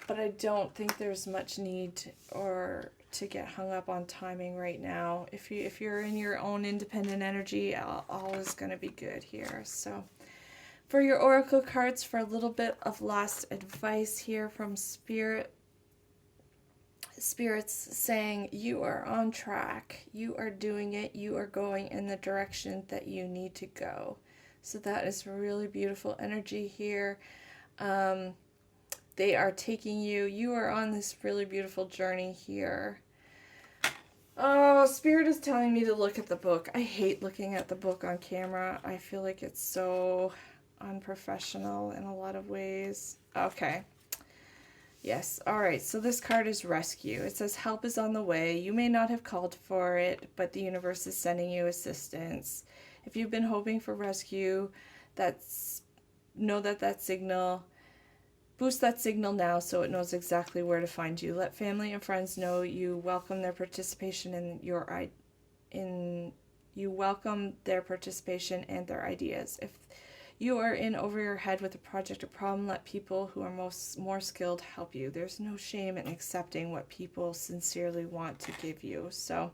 I don't think there's much need or to get hung up on timing right now. If you're in your own independent energy, all is going to be good here. So for your oracle cards, for a little bit of last advice here from Spirit. Spirit's saying you are on track. You are doing it. You are going in the direction that you need to go. So that is really beautiful energy here. They are taking you. You are on this really beautiful journey here. Oh, Spirit is telling me to look at the book. I hate looking at the book on camera. I feel like it's so unprofessional in a lot of ways. Okay. Yes. All right. So this card is rescue. It says help is on the way. You may not have called for it, but the universe is sending you assistance. If you've been hoping for rescue, know that signal. Boost that signal now so it knows exactly where to find you. Let family and friends know you welcome their participation you welcome their participation and their ideas. If you are in over your head with a project or problem, let people who are more skilled help you. There's no shame in accepting what people sincerely want to give you. So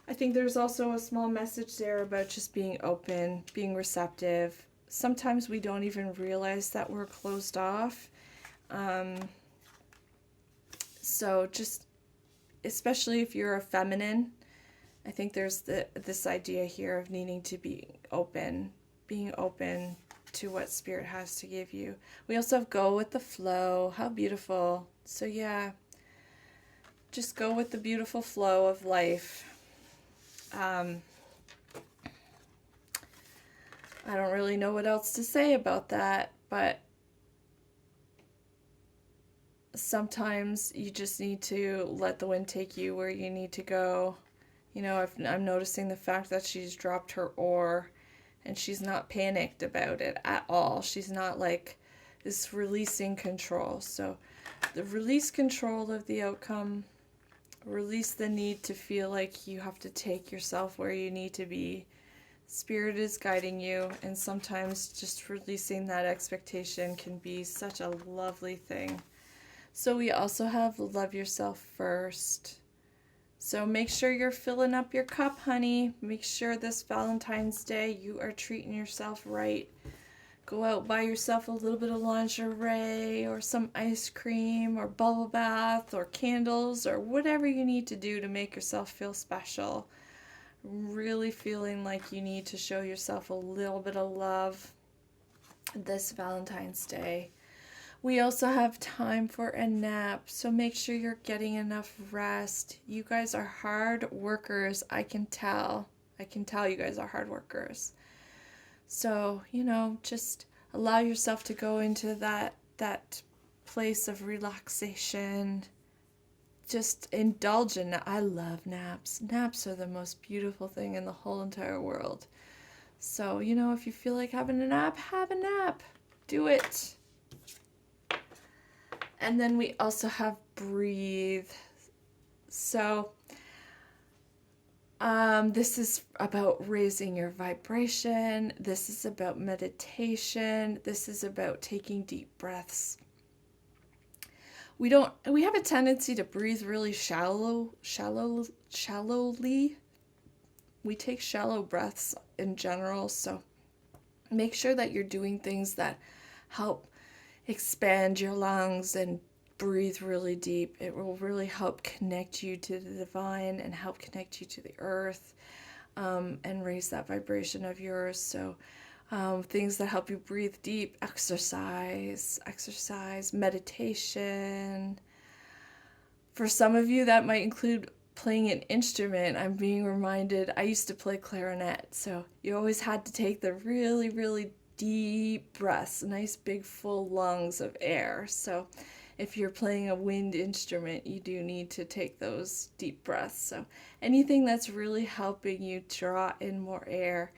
I think there's also a small message there about just being open, being receptive. Sometimes we don't even realize that we're closed off. So just, especially if you're a feminine, I think there's this idea here of needing to be open, being open to what Spirit has to give you. We also have go with the flow. How beautiful. So yeah, just go with the beautiful flow of life. I don't really know what else to say about that, but sometimes you just need to let the wind take you where you need to go. You know, I'm noticing the fact that she's dropped her oar and she's not panicked about it at all. She's not like this releasing control. So the release control of the outcome, release the need to feel like you have to take yourself where you need to be. Spirit is guiding you, and sometimes just releasing that expectation can be such a lovely thing. So we also have love yourself first. So make sure you're filling up your cup, honey. Make sure this Valentine's Day you are treating yourself right. Go out, buy yourself a little bit of lingerie or some ice cream or bubble bath or candles or whatever you need to do to make yourself feel special. Really feeling like you need to show yourself a little bit of love this Valentine's Day. We also have time for a nap, so make sure you're getting enough rest. You guys are hard workers. I can tell you guys are hard workers. So, you know, just allow yourself to go into that place of relaxation. Just indulge in it. I love naps. Naps are the most beautiful thing in the whole entire world. So, you know, if you feel like having a nap, have a nap. Do it. And then we also have breathe. So this is about raising your vibration. This is about meditation. This is about taking deep breaths. We have a tendency to breathe really shallowly. We take shallow breaths in general, so make sure that you're doing things that help expand your lungs and breathe really deep. It will really help connect you to the divine and help connect you to the earth, and raise that vibration of yours. So things that help you breathe deep: exercise, meditation, For some of you, that might include playing an instrument. I'm being reminded, I used to play clarinet, so you always had to take the really, really deep breaths, nice big full lungs of air. So if you're playing a wind instrument, you do need to take those deep breaths. So anything that's really helping you draw in more air.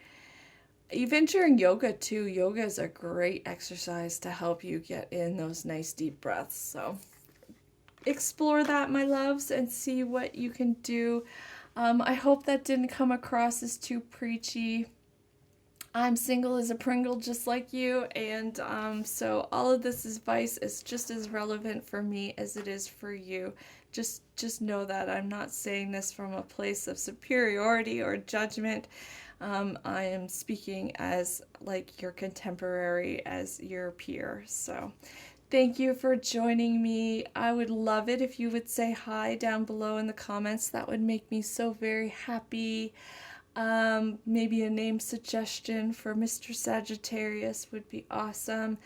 Even during yoga too, yoga is a great exercise to help you get in those nice deep breaths. So explore that, my loves, and see what you can do. I hope that didn't come across as too preachy. I'm single as a Pringle just like you, and so all of this advice is just as relevant for me as it is for you. Just know that I'm not saying this from a place of superiority or judgment. I am speaking as like your contemporary, as your peer. So thank you for joining me. I would love it if you would say hi down below in the comments. That would make me so very happy. Maybe a name suggestion for Mr. Sagittarius would be awesome.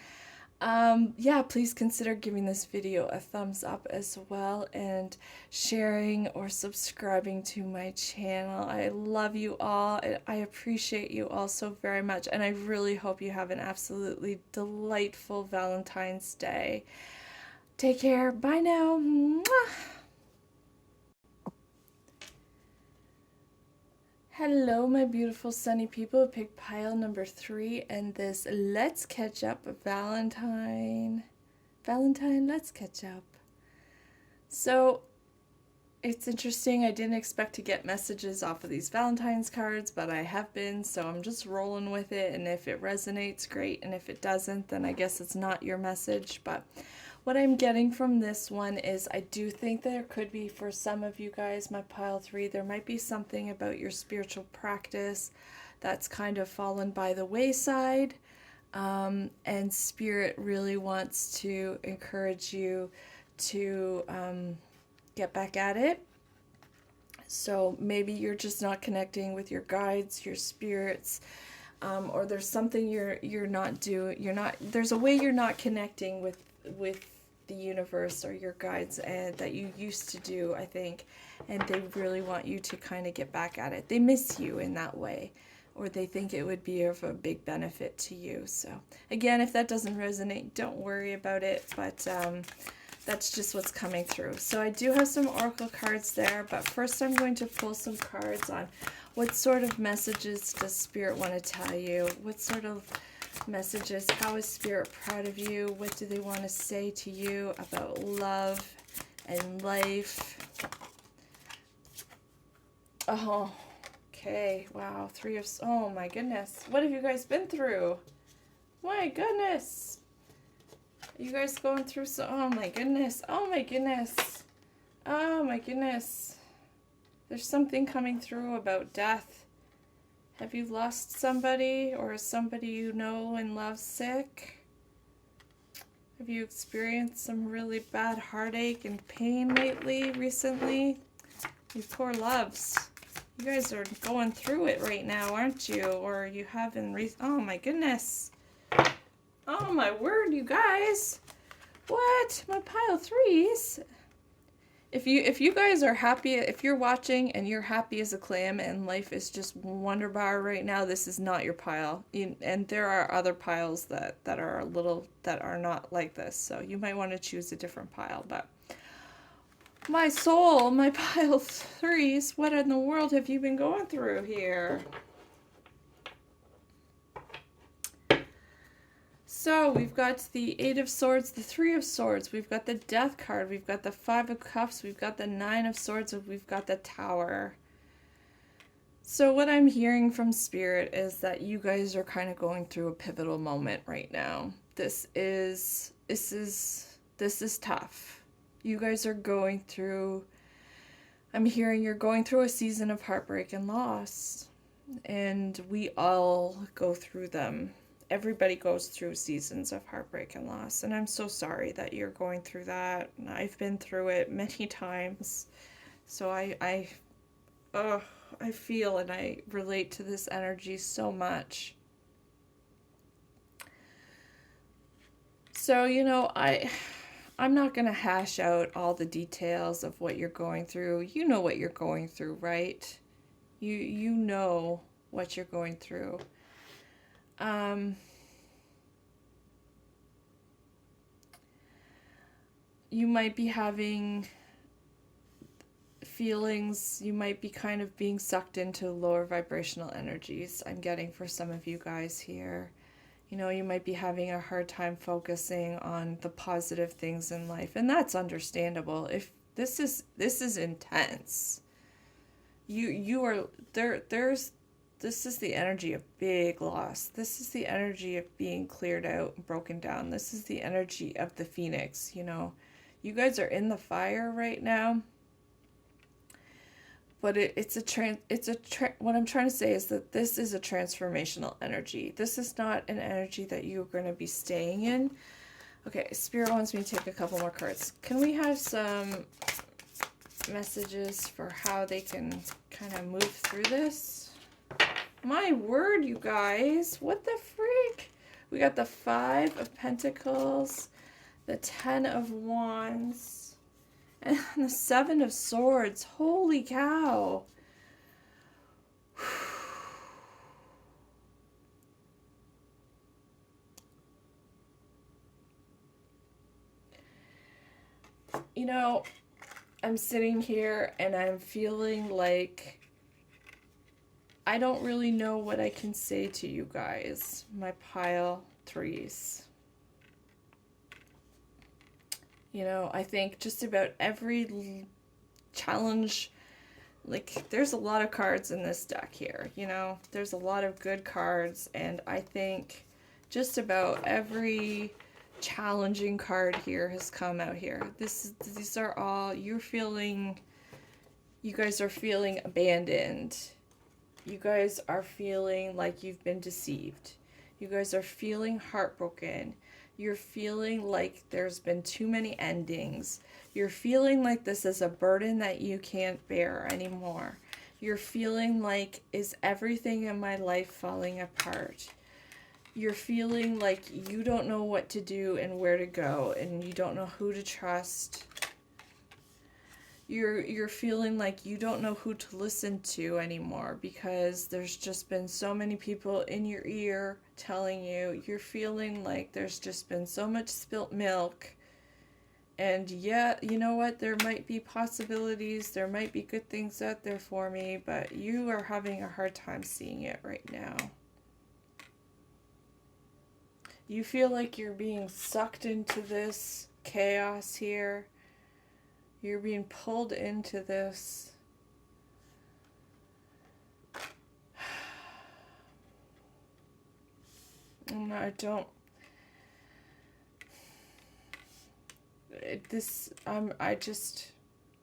Yeah, please consider giving this video a thumbs up as well, and sharing or subscribing to my channel. I love you all. I appreciate you all so very much, and I really hope you have an absolutely delightful Valentine's Day. Take care. Bye now. Mwah! Hello, my beautiful sunny people. Pig pile number 3, and this Let's Catch Up Valentine, Let's Catch Up. So it's interesting. I didn't expect to get messages off of these Valentine's cards, but I have been, so I'm just rolling with it. And if it resonates, great. And if it doesn't, then I guess it's not your message. But what I'm getting from this one is I do think there could be, for some of you guys, my pile 3, there might be something about your spiritual practice that's kind of fallen by the wayside. And Spirit really wants to encourage you to get back at it. So maybe you're just not connecting with your guides, your spirits, or there's something you're not doing. There's a way you're not connecting with the universe or your guides, and that you used to do, I think, and they really want you to kind of get back at it. They miss you in that way, or they think it would be of a big benefit to you. So again, if that doesn't resonate, don't worry about it, but that's just what's coming through. So I do have some oracle cards there, but first I'm going to pull some cards on what sort of messages does Spirit want to tell you. What sort of messages? How is Spirit proud of you? What do they want to say to you about love and life? Oh, okay. Wow. Oh my goodness. What have you guys been through? My goodness. Are you guys going through oh my goodness. Oh my goodness. Oh my goodness. There's something coming through about death. Have you lost somebody, or is somebody you know and love sick? Have you experienced some really bad heartache and pain recently? You poor loves. You guys are going through it right now, aren't you? Or you haven't oh my goodness. Oh my word, you guys. What? My pile 3s. If you guys are happy, if you're watching and you're happy as a clam and life is just wonder bar right now, this is not your pile. And there are other piles that are not like this. So you might want to choose a different pile. But my soul, my pile 3s, what in the world have you been going through here? So we've got the 8 of Swords, the 3 of Swords, we've got the Death card, we've got the 5 of Cups, we've got the 9 of Swords, and we've got the Tower. So what I'm hearing from Spirit is that you guys are kind of going through a pivotal moment right now. This is tough. You guys are going through, I'm hearing you're going through a season of heartbreak and loss. And we all go through them. Everybody goes through seasons of heartbreak and loss, and I'm so sorry that you're going through that. I've been through it many times, so I feel and I relate to this energy so much. So, you know, I'm not going to hash out all the details of what you're going through. You know what you're going through, right? You know what you're going through. You might be having feelings, you might be kind of being sucked into lower vibrational energies. I'm getting for some of you guys here. You know, you might be having a hard time focusing on the positive things in life, and that's understandable. If this is intense. You are there's this is the energy of big loss. This is the energy of being cleared out and broken down. This is the energy of the phoenix, you know. You guys are in the fire right now. But what I'm trying to say is that this is a transformational energy. This is not an energy that you're going to be staying in. Okay, Spirit wants me to take a couple more cards. Can we have some messages for how they can kind of move through this? My word, you guys. What the freak? We got the 5 of Pentacles, the 10 of Wands, and the 7 of Swords. Holy cow. You know, I'm sitting here and I'm feeling like I don't really know what I can say to you guys, my pile 3s. You know, I think just about every challenge, like, there's a lot of cards in this deck here, you know? There's a lot of good cards, and I think just about every challenging card here has come out here. These are all, you guys are feeling abandoned. You guys are feeling like you've been deceived. You guys are feeling heartbroken. You're feeling like there's been too many endings. You're feeling like this is a burden that you can't bear anymore. You're feeling like, is everything in my life falling apart? You're feeling like you don't know what to do and where to go, and you don't know who to trust. You're feeling like you don't know who to listen to anymore because there's just been so many people in your ear telling you. You're feeling like there's just been so much spilt milk. And yeah, you know what? There might be possibilities. There might be good things out there for me, but you are having a hard time seeing it right now. You feel like you're being sucked into this chaos here. You're being pulled into this. And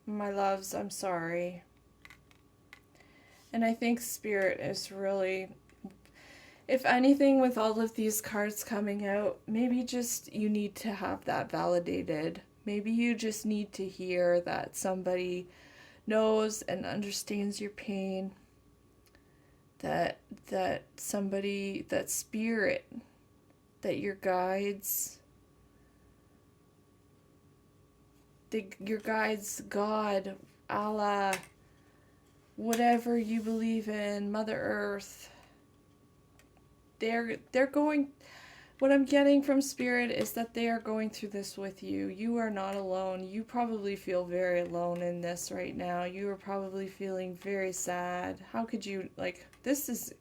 my loves, I'm sorry. And I think Spirit is really, if anything, with all of these cards coming out, maybe just you need to have that validated. Maybe you just need to hear that somebody knows and understands your pain. That somebody, that Spirit, that your guides, your guides, God, Allah, whatever you believe in, Mother Earth, they're going. What I'm getting from Spirit is that they are going through this with you. You are not alone. You probably feel very alone in this right now. You are probably feeling very sad. How could you, like, this is,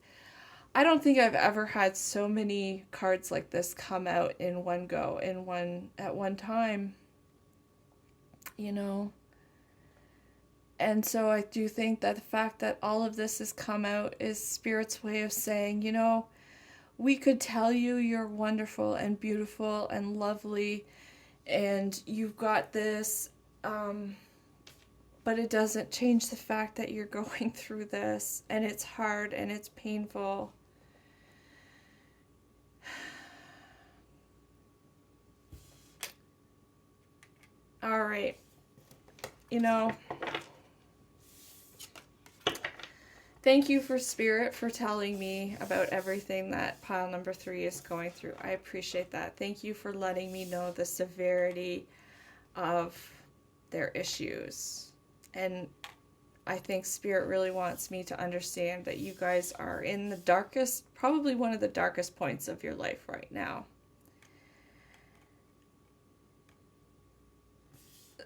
I don't think I've ever had so many cards like this come out in one go, at one time, you know. And so I do think that the fact that all of this has come out is Spirit's way of saying, you know, we could tell you you're wonderful and beautiful and lovely and you've got this, but it doesn't change the fact that you're going through this and it's hard and it's painful. All right. You know, thank you for Spirit for telling me about everything that pile number 3 is going through. I appreciate that. Thank you for letting me know the severity of their issues. And I think Spirit really wants me to understand that you guys are in the darkest, probably one of the darkest points of your life right now.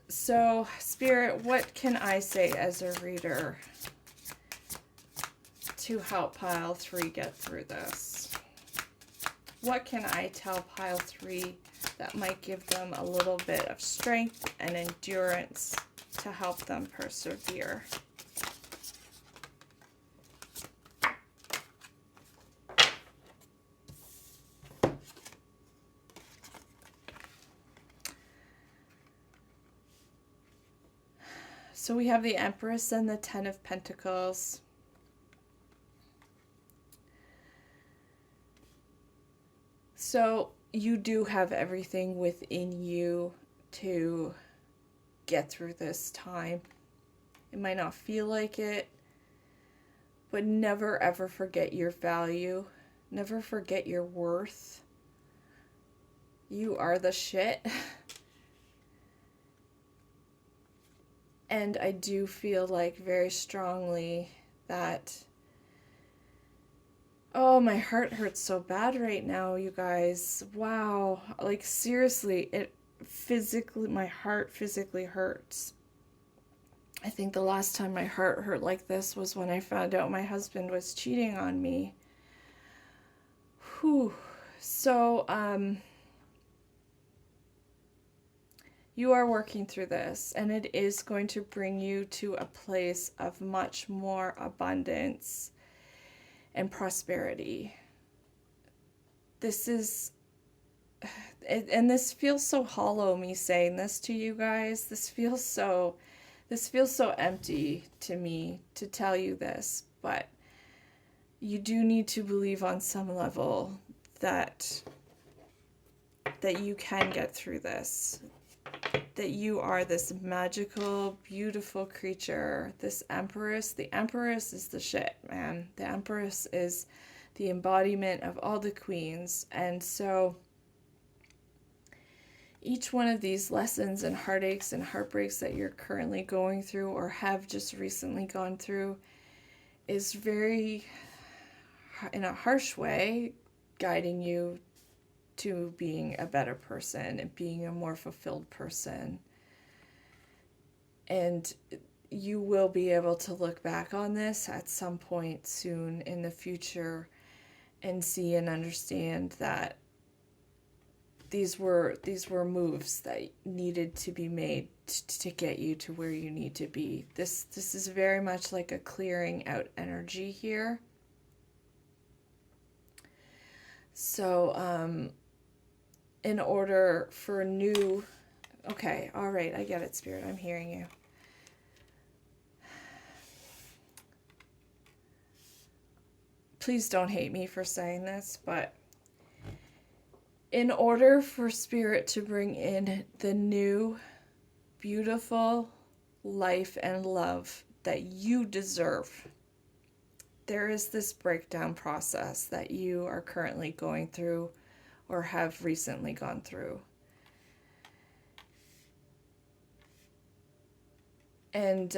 So, Spirit, what can I say as a reader to help Pile 3 get through this? What can I tell Pile 3 that might give them a little bit of strength and endurance to help them persevere? So we have the Empress and the Ten of Pentacles. So you do have everything within you to get through this time. It might not feel like it, but never ever forget your value. Never forget your worth. You are the shit. And I do feel like very strongly that, oh, my heart hurts so bad right now, you guys. Wow. Like, seriously, my heart physically hurts. I think the last time my heart hurt like this was when I found out my husband was cheating on me. Whew. So, you are working through this, and it is going to bring you to a place of much more abundance and prosperity. This is, and this feels so hollow, me saying this to you guys. This feels so empty to me to tell you this, but you do need to believe on some level that you can get through this. That you are this magical, beautiful creature, this Empress. The Empress is the shit, man. The Empress is the embodiment of all the queens. And so each one of these lessons and heartaches and heartbreaks that you're currently going through or have just recently gone through is very, in a harsh way, guiding you to being a better person and being a more fulfilled person. And you will be able to look back on this at some point soon in the future and see and understand that these were moves that needed to be made to get you to where you need to be. This is very much like a clearing out energy here. So, in order for new... Okay, all right, I get it, Spirit. I'm hearing you. Please don't hate me for saying this, but in order for Spirit to bring in the new, beautiful life and love that you deserve, there is this breakdown process that you are currently going through or have recently gone through. And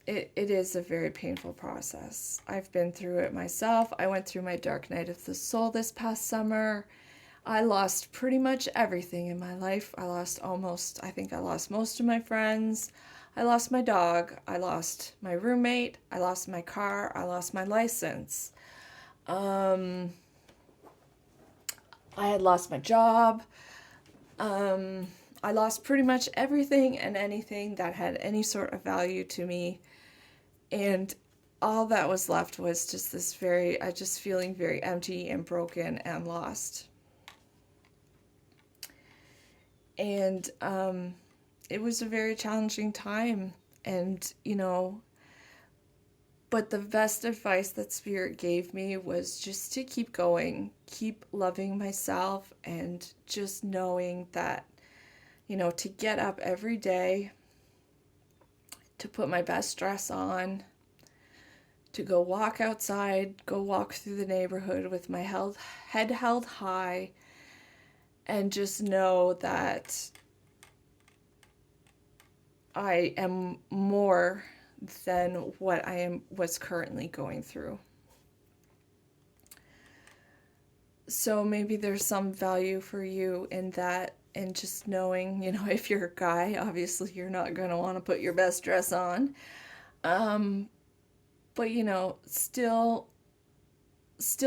it is a very painful process. I've been through it myself. I went through my dark night of the soul this past summer. I lost pretty much everything in my life. I lost most of my friends. I lost my dog. I lost my roommate. I lost my car. I lost my license. I had lost my job. I lost pretty much everything and anything that had any sort of value to me. And all that was left was just just feeling very empty and broken and lost. And it was a very challenging time. And, but the best advice that Spirit gave me was just to keep going, keep loving myself, and just knowing that, to get up every day, to put my best dress on, to go walk outside, go walk through the neighborhood with my head held high, and just know that I am more than what I was currently going through. So maybe there's some value for you in that, and just knowing, if you're a guy, obviously you're not going to want to put your best dress on. But still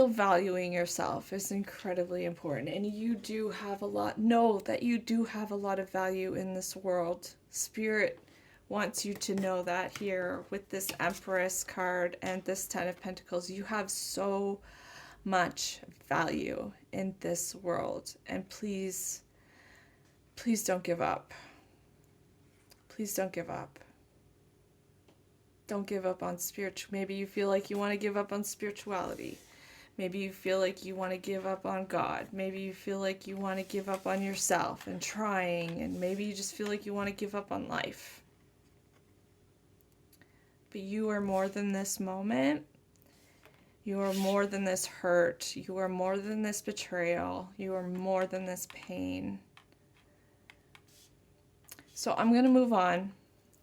valuing yourself is incredibly important, and know that you do have a lot of value in this world. Spirit wants you to know that here with this Empress card and this Ten of Pentacles. You have so much value in this world, and please don't give up. Please don't give up. Don't give up on maybe you feel like you want to give up on spirituality. Maybe you feel like you want to give up on God. Maybe you feel like you want to give up on yourself and trying, and maybe you just feel like you want to give up on life. But you are more than this moment. You are more than this hurt. You are more than this betrayal. You are more than this pain. So I'm going to move on.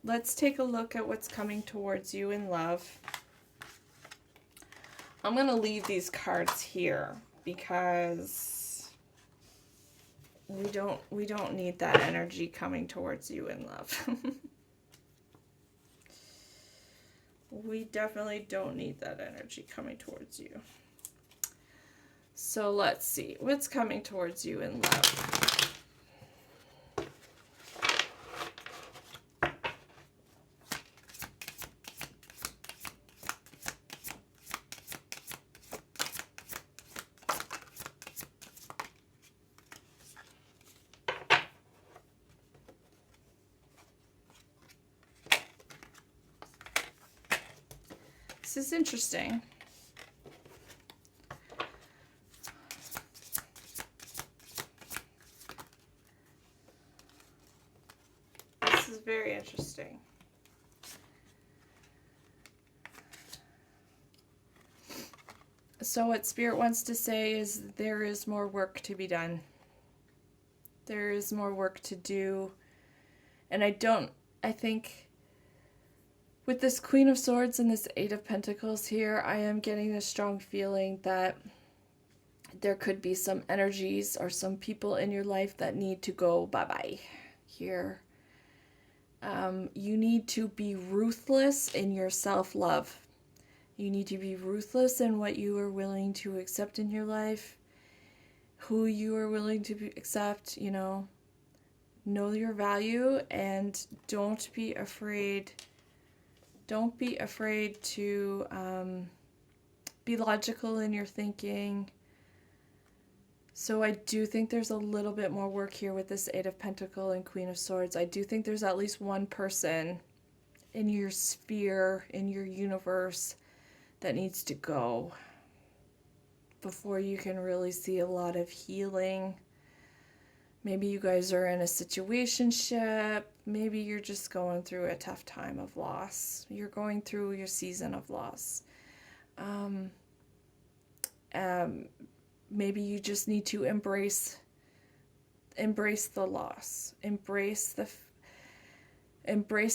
Let's take a look at what's coming towards you in love. I'm going to leave these cards here because we don't need that energy coming towards you in love. We definitely don't need that energy coming towards you. So let's see what's coming towards you in love. This is interesting. This is very interesting. So what Spirit wants to say is there is more work to be done. There is more work to do. And I think with this Queen of Swords and this Eight of Pentacles here, I am getting this strong feeling that there could be some energies or some people in your life that need to go bye-bye here. You need to be ruthless in your self-love. You need to be ruthless in what you are willing to accept in your life, who you are willing to accept, know your value, and don't be afraid. Don't be afraid to be logical in your thinking. So I do think there's a little bit more work here with this Eight of Pentacles and Queen of Swords. I do think there's at least one person in your sphere, in your universe, that needs to go before you can really see a lot of healing. Maybe you guys are in a situationship. Maybe you're just going through a tough time of loss. You're going through your season of loss. Maybe you just need to embrace the loss. Embrace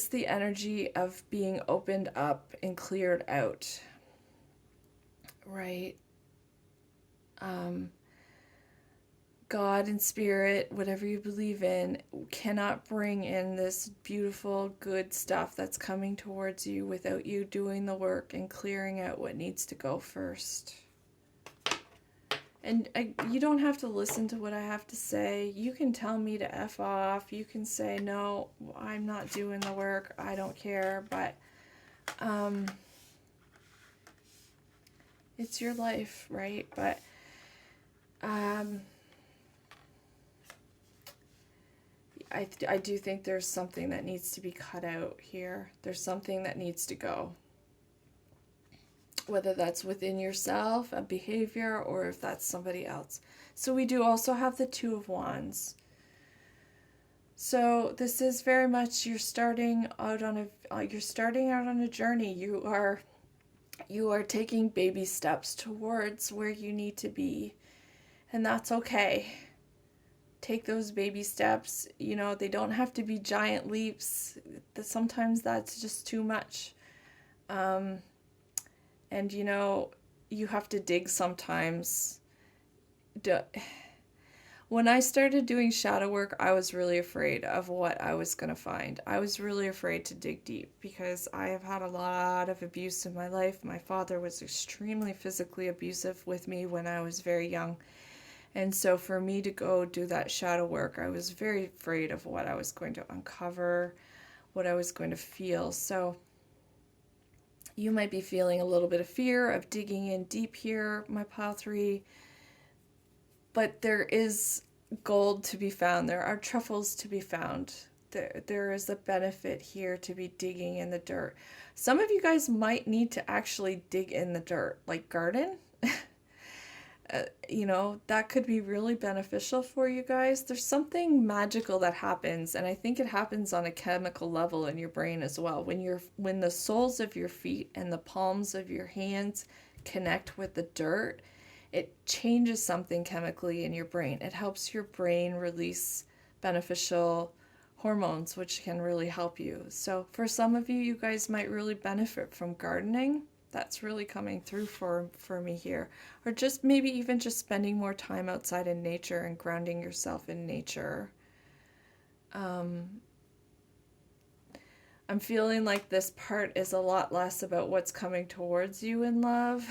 the energy of being opened up and cleared out. Right? God and Spirit, whatever you believe in, cannot bring in this beautiful, good stuff that's coming towards you without you doing the work and clearing out what needs to go first. And you don't have to listen to what I have to say. You can tell me to F off. You can say, no, I'm not doing the work. I don't care. But it's your life, right? But I do think there's something that needs to be cut out here. There's something that needs to go. Whether that's within yourself, a behavior, or if that's somebody else. So we do also have the Two of Wands. So this is very much you're starting out on a journey. You are taking baby steps towards where you need to be, and that's okay. take those baby steps. You know, they don't have to be giant leaps. Sometimes that's just too much. And you know, you have to dig sometimes. When I started doing shadow work, I was really afraid of what I was going to find. I was really afraid to dig deep because I have had a lot of abuse in my life. My father was extremely physically abusive with me when I was very young. And so for me to go do that shadow work, I was very afraid of what I was going to uncover, what I was going to feel. So you might be feeling a little bit of fear of digging in deep here, my pile 3. But there is gold to be found. There are truffles to be found. There is a benefit here to be digging in the dirt. Some of you guys might need to actually dig in the dirt, like garden. You know, that could be really beneficial for you guys. There's something magical that happens, and I think it happens on a chemical level in your brain as well. When the soles of your feet and the palms of your hands connect with the dirt, it changes something chemically in your brain. It helps your brain release beneficial hormones, which can really help you. So for some of you, you guys might really benefit from gardening. That's really coming through for me here. Or just maybe even just spending more time outside in nature and grounding yourself in nature. I'm feeling like this part is a lot less about what's coming towards you in love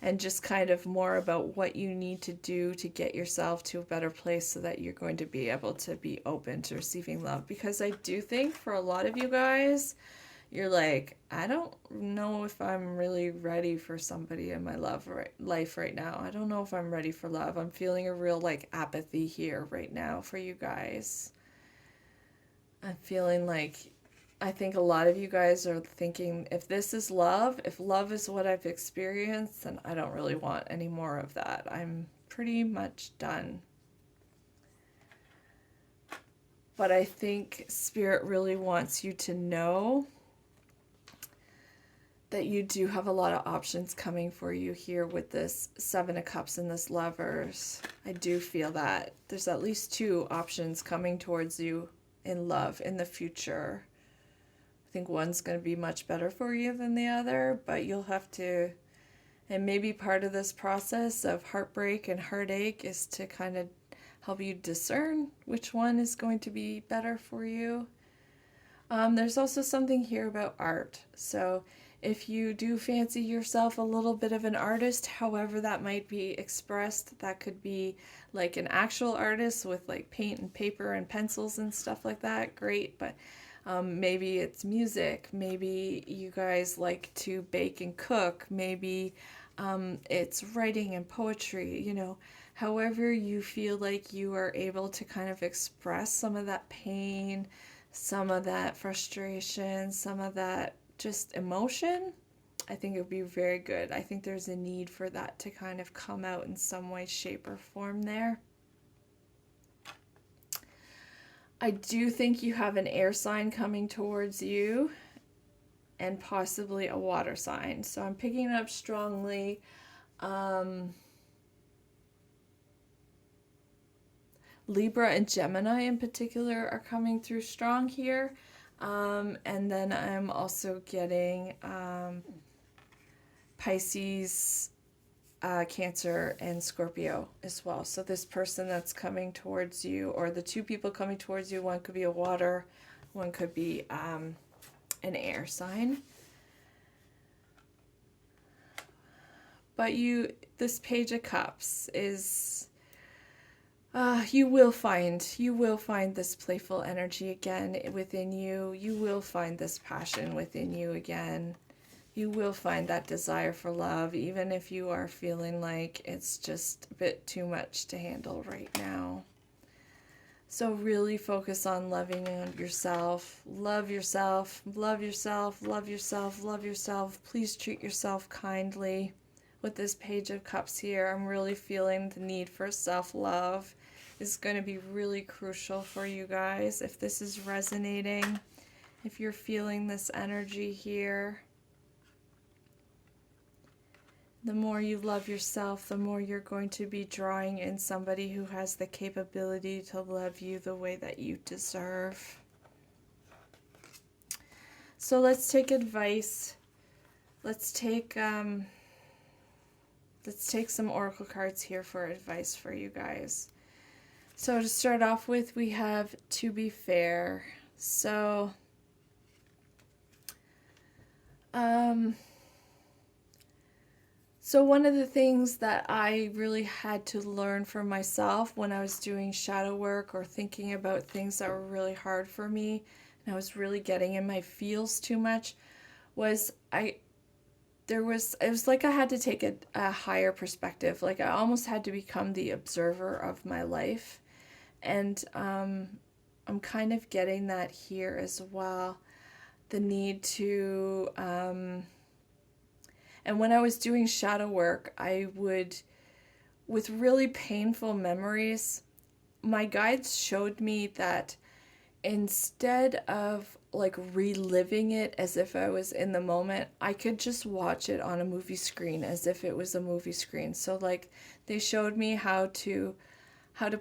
and just kind of more about what you need to do to get yourself to a better place so that you're going to be able to be open to receiving love. Because I do think for a lot of you guys, you're like, I don't know if I'm really ready for somebody in my life right now. I don't know if I'm ready for love. I'm feeling a real like apathy here right now for you guys. I'm feeling like, I think a lot of you guys are thinking, if this is love, if love is what I've experienced, then I don't really want any more of that. I'm pretty much done. But I think Spirit really wants you to know that you do have a lot of options coming for you here with this 7 of Cups and this Lovers. I do feel that. There's at least 2 options coming towards you in love in the future. I think one's going to be much better for you than the other, but you'll have to, and maybe part of this process of heartbreak and heartache is to kind of help you discern which one is going to be better for you. There's also something here about art. So if you do fancy yourself a little bit of an artist, however that might be expressed, that could be like an actual artist with like paint and paper and pencils and stuff like that, great. But maybe it's music, maybe you guys like to bake and cook, maybe it's writing and poetry, you know, however you feel like you are able to kind of express some of that pain, some of that frustration, some of that just emotion, I think it would be very good. I think there's a need for that to kind of come out in some way, shape, or form there. I do think you have an air sign coming towards you and possibly a water sign. So I'm picking it up strongly. Libra and Gemini in particular are coming through strong here. And then I'm also getting Pisces, Cancer, and Scorpio as well. So this person that's coming towards you, or the 2 people coming towards you, one could be a water, one could be an air sign. But this Page of Cups is, you will find this playful energy again within you. You will find this passion within you again. You will find that desire for love, even if you are feeling like it's just a bit too much to handle right now. So really focus on loving yourself. Love yourself, love yourself, love yourself, love yourself. Please treat yourself kindly. With this Page of Cups here, I'm really feeling the need for self-love is going to be really crucial for you guys. If this is resonating, if you're feeling this energy here, The more you love yourself, the more you're going to be drawing in somebody who has the capability to love you the way that you deserve. So let's take advice. Let's take some oracle cards here for advice for you guys. So to start off with, we have to be fair. So So one of the things that I really had to learn for myself when I was doing shadow work or thinking about things that were really hard for me, and I was really getting in my feels too much, was it was like I had to take a higher perspective. Like I almost had to become the observer of my life. And I'm kind of getting that here as well. The need to... And when I was doing shadow work, I would, with really painful memories, my guides showed me that instead of like reliving it as if I was in the moment, I could just watch it on a movie screen as if it was a movie screen. So like they showed me how to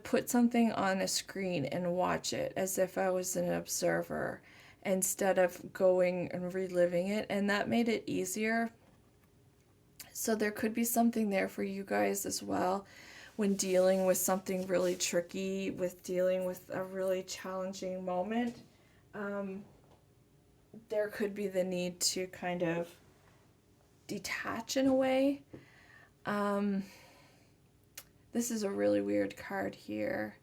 put something on a screen and watch it as if I was an observer instead of going and reliving it, and that made it easier. So there could be something there for you guys as well when dealing with something really tricky, with dealing with a really challenging moment. There could be the need to kind of detach in a way. This is a really weird card here,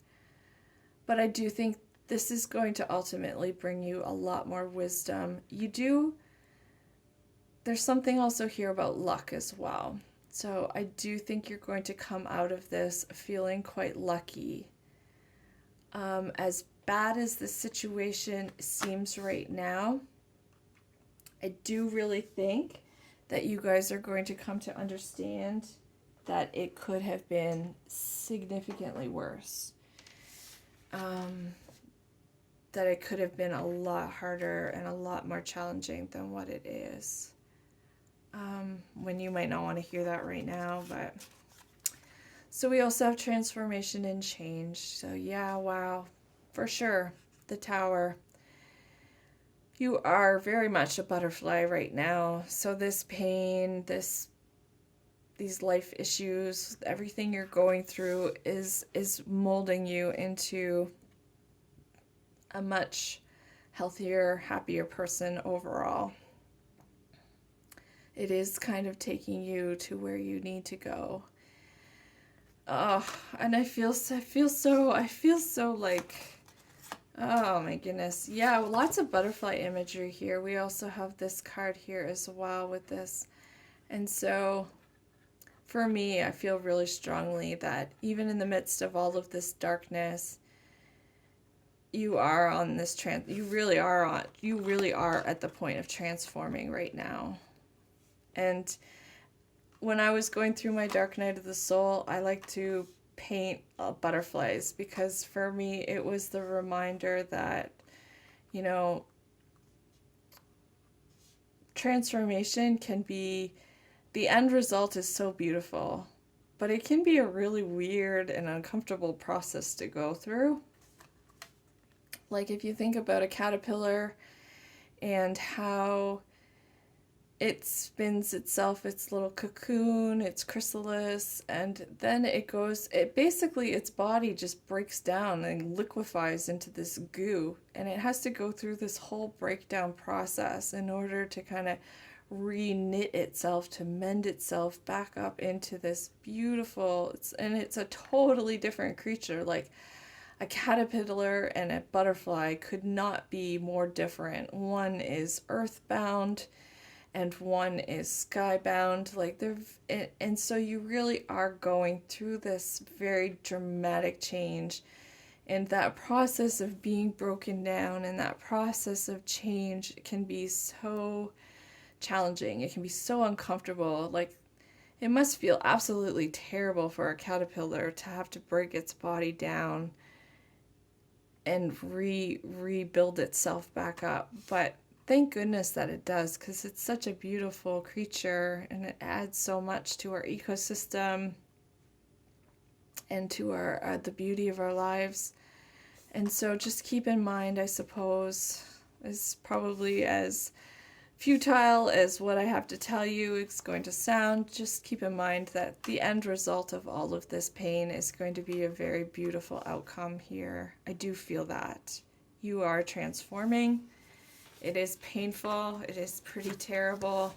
but I do think this is going to ultimately bring you a lot more wisdom. There's something also here about luck as well. So I do think you're going to come out of this feeling quite lucky. As bad as the situation seems right now, I do really think that you guys are going to come to understand that it could have been significantly worse. That it could have been a lot harder and a lot more challenging than what it is. When you might not want to hear that right now, but... So we also have transformation and change. So yeah, wow, for sure, the Tower. You are very much a butterfly right now. So this pain, these life issues, everything you're going through is molding you into a much healthier, happier person overall. It is kind of taking you to where you need to go. Oh, and I feel so like, oh my goodness. Yeah, lots of butterfly imagery here. We also have this card here as well with this. And so for me, I feel really strongly that even in the midst of all of this darkness, you are on this you really are at the point of transforming right now. And when I was going through my dark night of the soul, I like to paint butterflies, because for me it was the reminder that, you know, transformation can be, the end result is so beautiful, but it can be a really weird and uncomfortable process to go through. Like if you think about a caterpillar and how it spins itself, its little cocoon, its chrysalis, and then basically its body just breaks down and liquefies into this goo, and it has to go through this whole breakdown process in order to kind of re-knit itself, to mend itself back up into this beautiful, it's a totally different creature. Like a caterpillar and a butterfly could not be more different. One is earthbound and one is skybound, and so you really are going through this very dramatic change, and that process of being broken down and that process of change can be so challenging. It can be so uncomfortable. Like, it must feel absolutely terrible for a caterpillar to have to break its body down and rebuild itself back up, but thank goodness that it does, because it's such a beautiful creature and it adds so much to our ecosystem and to our the beauty of our lives. And so just keep in mind, I suppose, is probably as futile as what I have to tell you is going to sound. Just keep in mind that the end result of all of this pain is going to be a very beautiful outcome here. I do feel that. You are transforming. It is painful. It is pretty terrible.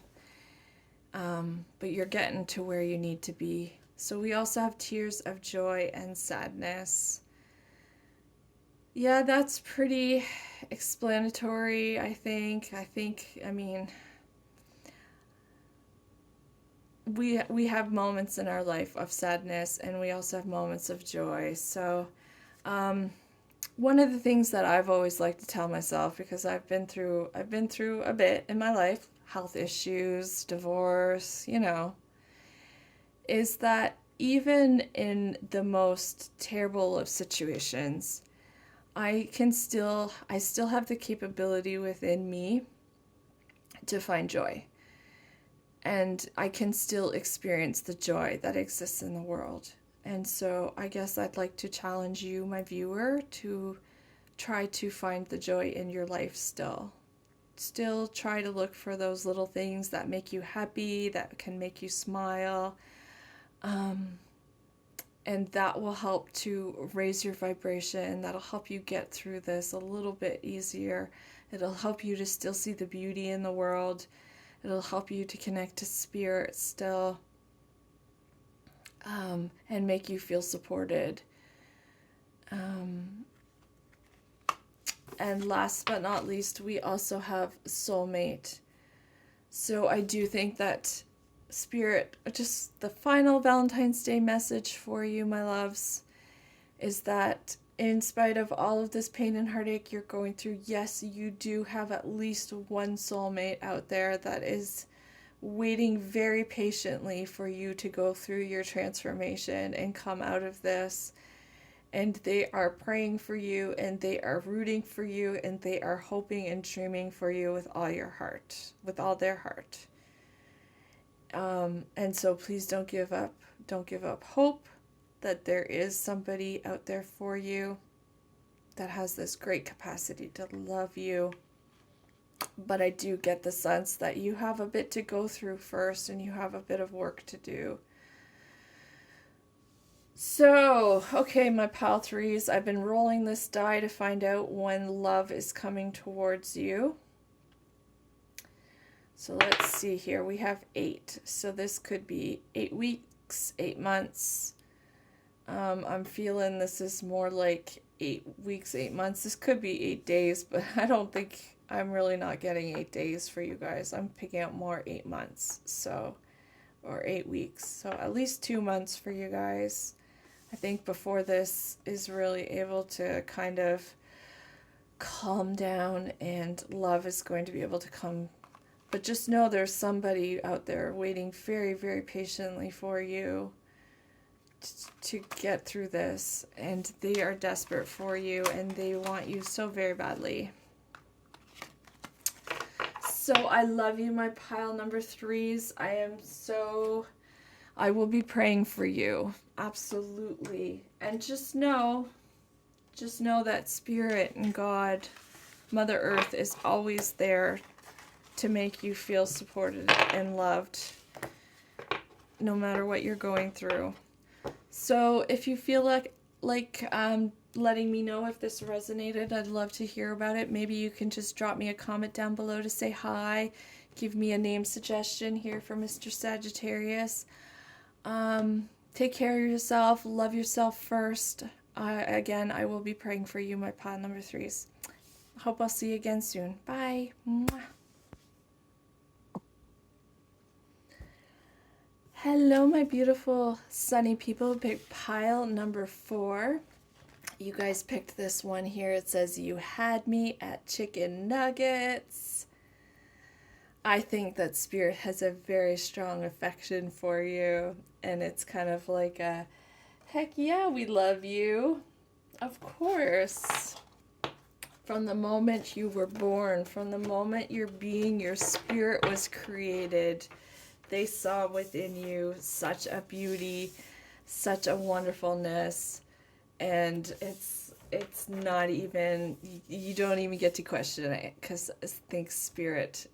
But you're getting to where you need to be. So we also have tears of joy and sadness. Yeah, that's pretty explanatory, I think. I mean, we have moments in our life of sadness, and we also have moments of joy. So, one of the things that I've always liked to tell myself, because I've been through a bit in my life, health issues, divorce, is that even in the most terrible of situations, I still have the capability within me to find joy. And I can still experience the joy that exists in the world. And so I guess I'd like to challenge you, my viewer, to try to find the joy in your life still. Still try to look for those little things that make you happy, that can make you smile. And that will help to raise your vibration. That'll help you get through this a little bit easier. It'll help you to still see the beauty in the world. It'll help you to connect to spirit still, and make you feel supported. And last but not least, we also have soulmate. So I do think that Spirit, just the final Valentine's Day message for you, my loves, is that in spite of all of this pain and heartache you're going through, yes, you do have at least one soulmate out there that is waiting very patiently for you to go through your transformation and come out of this. And they are praying for you, and they are rooting for you, and they are hoping and dreaming for you with all your heart, with all their heart. And so please don't give up. Don't give up hope that there is somebody out there for you that has this great capacity to love you. But I do get the sense that you have a bit to go through first, and you have a bit of work to do. So, okay, my pile threes, I've been rolling this die to find out when love is coming towards you. So let's see here. We have 8. So this could be 8 weeks, 8 months. I'm feeling this is more like 8 weeks, 8 months. This could be 8 days, but I don't think I'm really not getting 8 days for you guys. I'm picking out more 8 months, so, or 8 weeks. So at least 2 months for you guys. I think before this is really able to kind of calm down, and love is going to be able to come. But just know there's somebody out there waiting very, very patiently for you to get through this. And they are desperate for you, and they want you so very badly. So I love you, my pile number threes. I will be praying for you. Absolutely. And just know that Spirit and God, Mother Earth, is always there to make you feel supported and loved, no matter what you're going through. So if you feel like letting me know if this resonated, I'd love to hear about it. Maybe you can just drop me a comment down below to say hi, give me a name suggestion here for Mr. Sagittarius. Take care of yourself, love yourself first. Again, I will be praying for you, my pile number threes. Hope I'll see you again soon. Bye. Mwah. Hello, my beautiful sunny people. Pick pile number 4. You guys picked this one here. It says, you had me at chicken nuggets. I think that Spirit has a very strong affection for you. And it's kind of like a, heck yeah, we love you. Of course. From the moment you were born, from the moment your being, your spirit was created, they saw within you such a beauty, such a wonderfulness, and it's not even, you don't even get to question it, because I think spirit,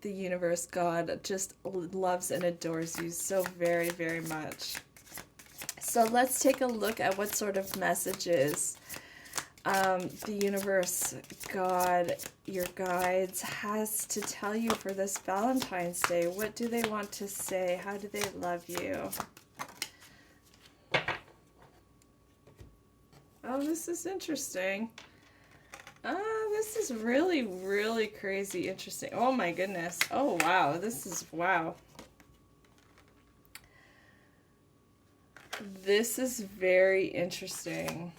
the universe, God, just loves and adores you so very, very much. So let's take a look at what sort of messages the universe, God, your guides, has to tell you for this Valentine's Day. What do they want to say? How do they love you? Oh, this is interesting. This is really, really crazy interesting. Oh my goodness. Oh wow, this is, wow. This is very interesting.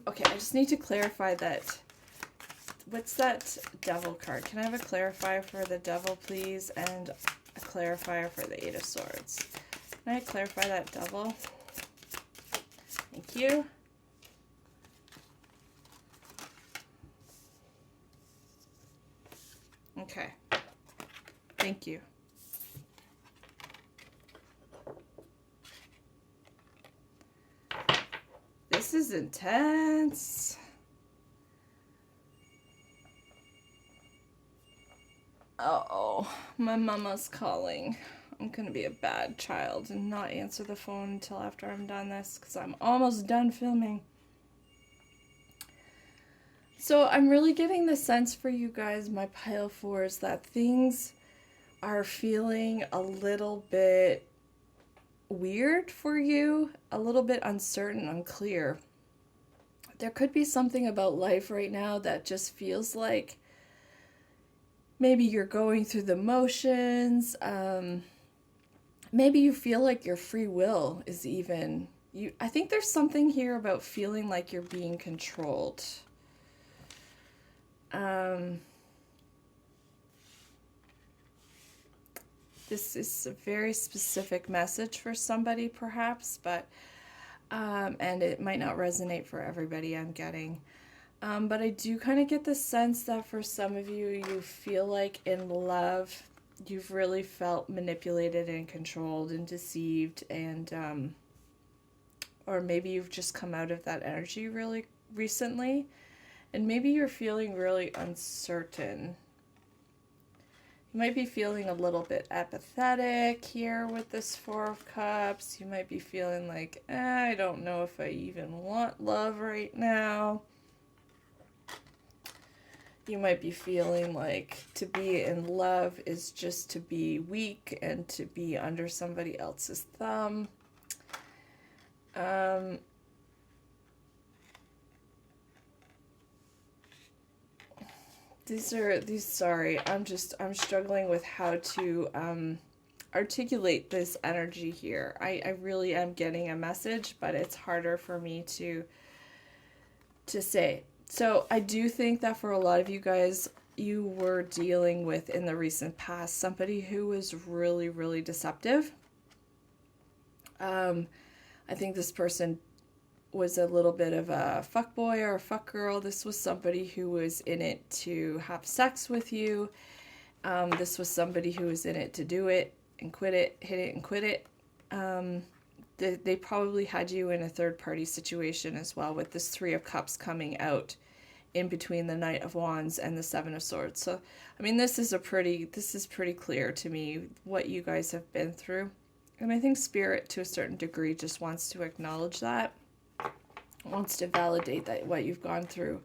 Okay, I just need to clarify that. What's that devil card? Can I have a clarifier for the devil, please? And a clarifier for the Eight of Swords. Can I clarify that devil? Thank you. Okay. Thank you. This is intense. Uh-oh, my mama's calling. I'm gonna be a bad child and not answer the phone until after I'm done this, because I'm almost done filming. So I'm really getting the sense for you guys, my pile fours, that things are feeling a little bit weird for you, a little bit uncertain, unclear. There could be something about life right now that just feels like maybe you're going through the motions. Maybe you feel like your free will is even, I think there's something here about feeling like you're being controlled. This is a very specific message for somebody, perhaps, but and it might not resonate for everybody, I'm getting. But I do kind of get the sense that for some of you, you feel like in love, you've really felt manipulated and controlled and deceived, and or maybe you've just come out of that energy really recently, and maybe you're feeling really uncertain. You might be feeling a little bit apathetic here with this Four of Cups. You might be feeling like, I don't know if I even want love right now. You might be feeling like to be in love is just to be weak and to be under somebody else's thumb. Sorry, I'm struggling with how to articulate this energy here. I really am getting a message, but it's harder for me to say. So I do think that for a lot of you guys, you were dealing with, in the recent past, somebody who was really, really deceptive. I think this person was a little bit of a fuckboy or a fuckgirl. This was somebody who was in it to have sex with you. This was somebody who was in it to do it and quit it, hit it and quit it. They probably had you in a third-party situation as well, with this Three of Cups coming out in between the Knight of Wands and the Seven of Swords. So, I mean, this is pretty clear to me what you guys have been through. And I think Spirit, to a certain degree, just wants to acknowledge that, wants to validate that what you've gone through.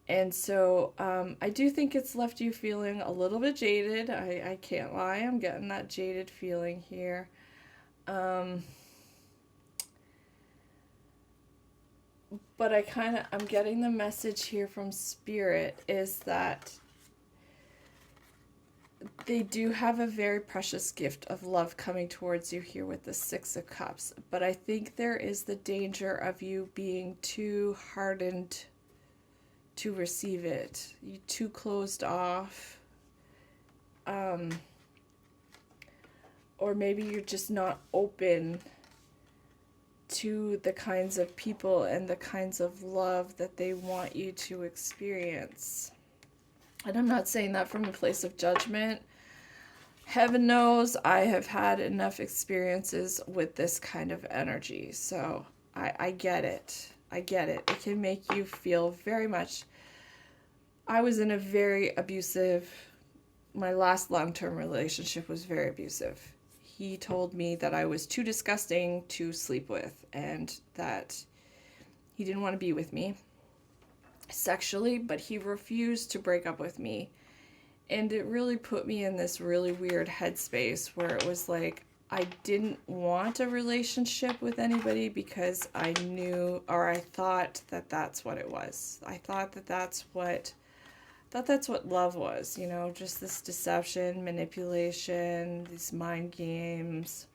And so I do think it's left you feeling a little bit jaded. I can't lie, I'm getting that jaded feeling here. But I'm getting the message here from Spirit is that they do have a very precious gift of love coming towards you here with the Six of Cups. But I think there is the danger of you being too hardened to receive it. You too closed off. or maybe you're just not open to the kinds of people and the kinds of love that they want you to experience. And I'm not saying that from a place of judgment. Heaven knows I have had enough experiences with this kind of energy. So I get it. I get it. It can make you feel very much. I was in a very abusive, my last long-term relationship was very abusive. He told me that I was too disgusting to sleep with and that he didn't want to be with me sexually, but he refused to break up with me. And it really put me in this really weird headspace where it was like I didn't want a relationship with anybody because I knew, or I thought that that's what it was. I thought that that's what love was, you know, just this deception, manipulation, these mind games.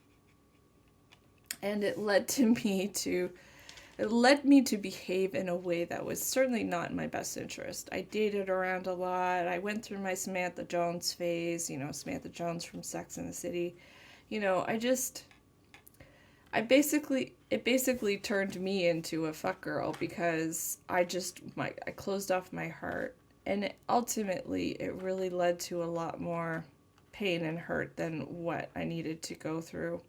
And it led me to behave in a way that was certainly not in my best interest. I dated around a lot. I went through my Samantha Jones phase, you know, Samantha Jones from Sex and the City. You know, it basically turned me into a fuck girl because I closed off my heart. And ultimately, it really led to a lot more pain and hurt than what I needed to go through.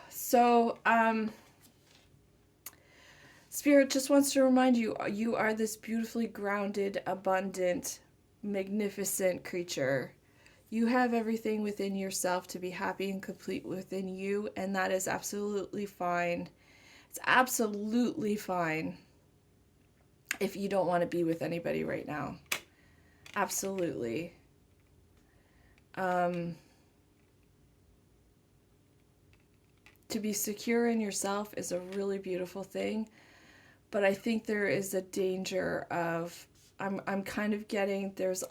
So, Spirit just wants to remind you, you are this beautifully grounded, abundant, magnificent creature. You have everything within yourself to be happy and complete within you, and that is absolutely fine. It's absolutely fine if you don't want to be with anybody right now. Absolutely. To be secure in yourself is a really beautiful thing, but I think there is a danger of I'm kind of getting there's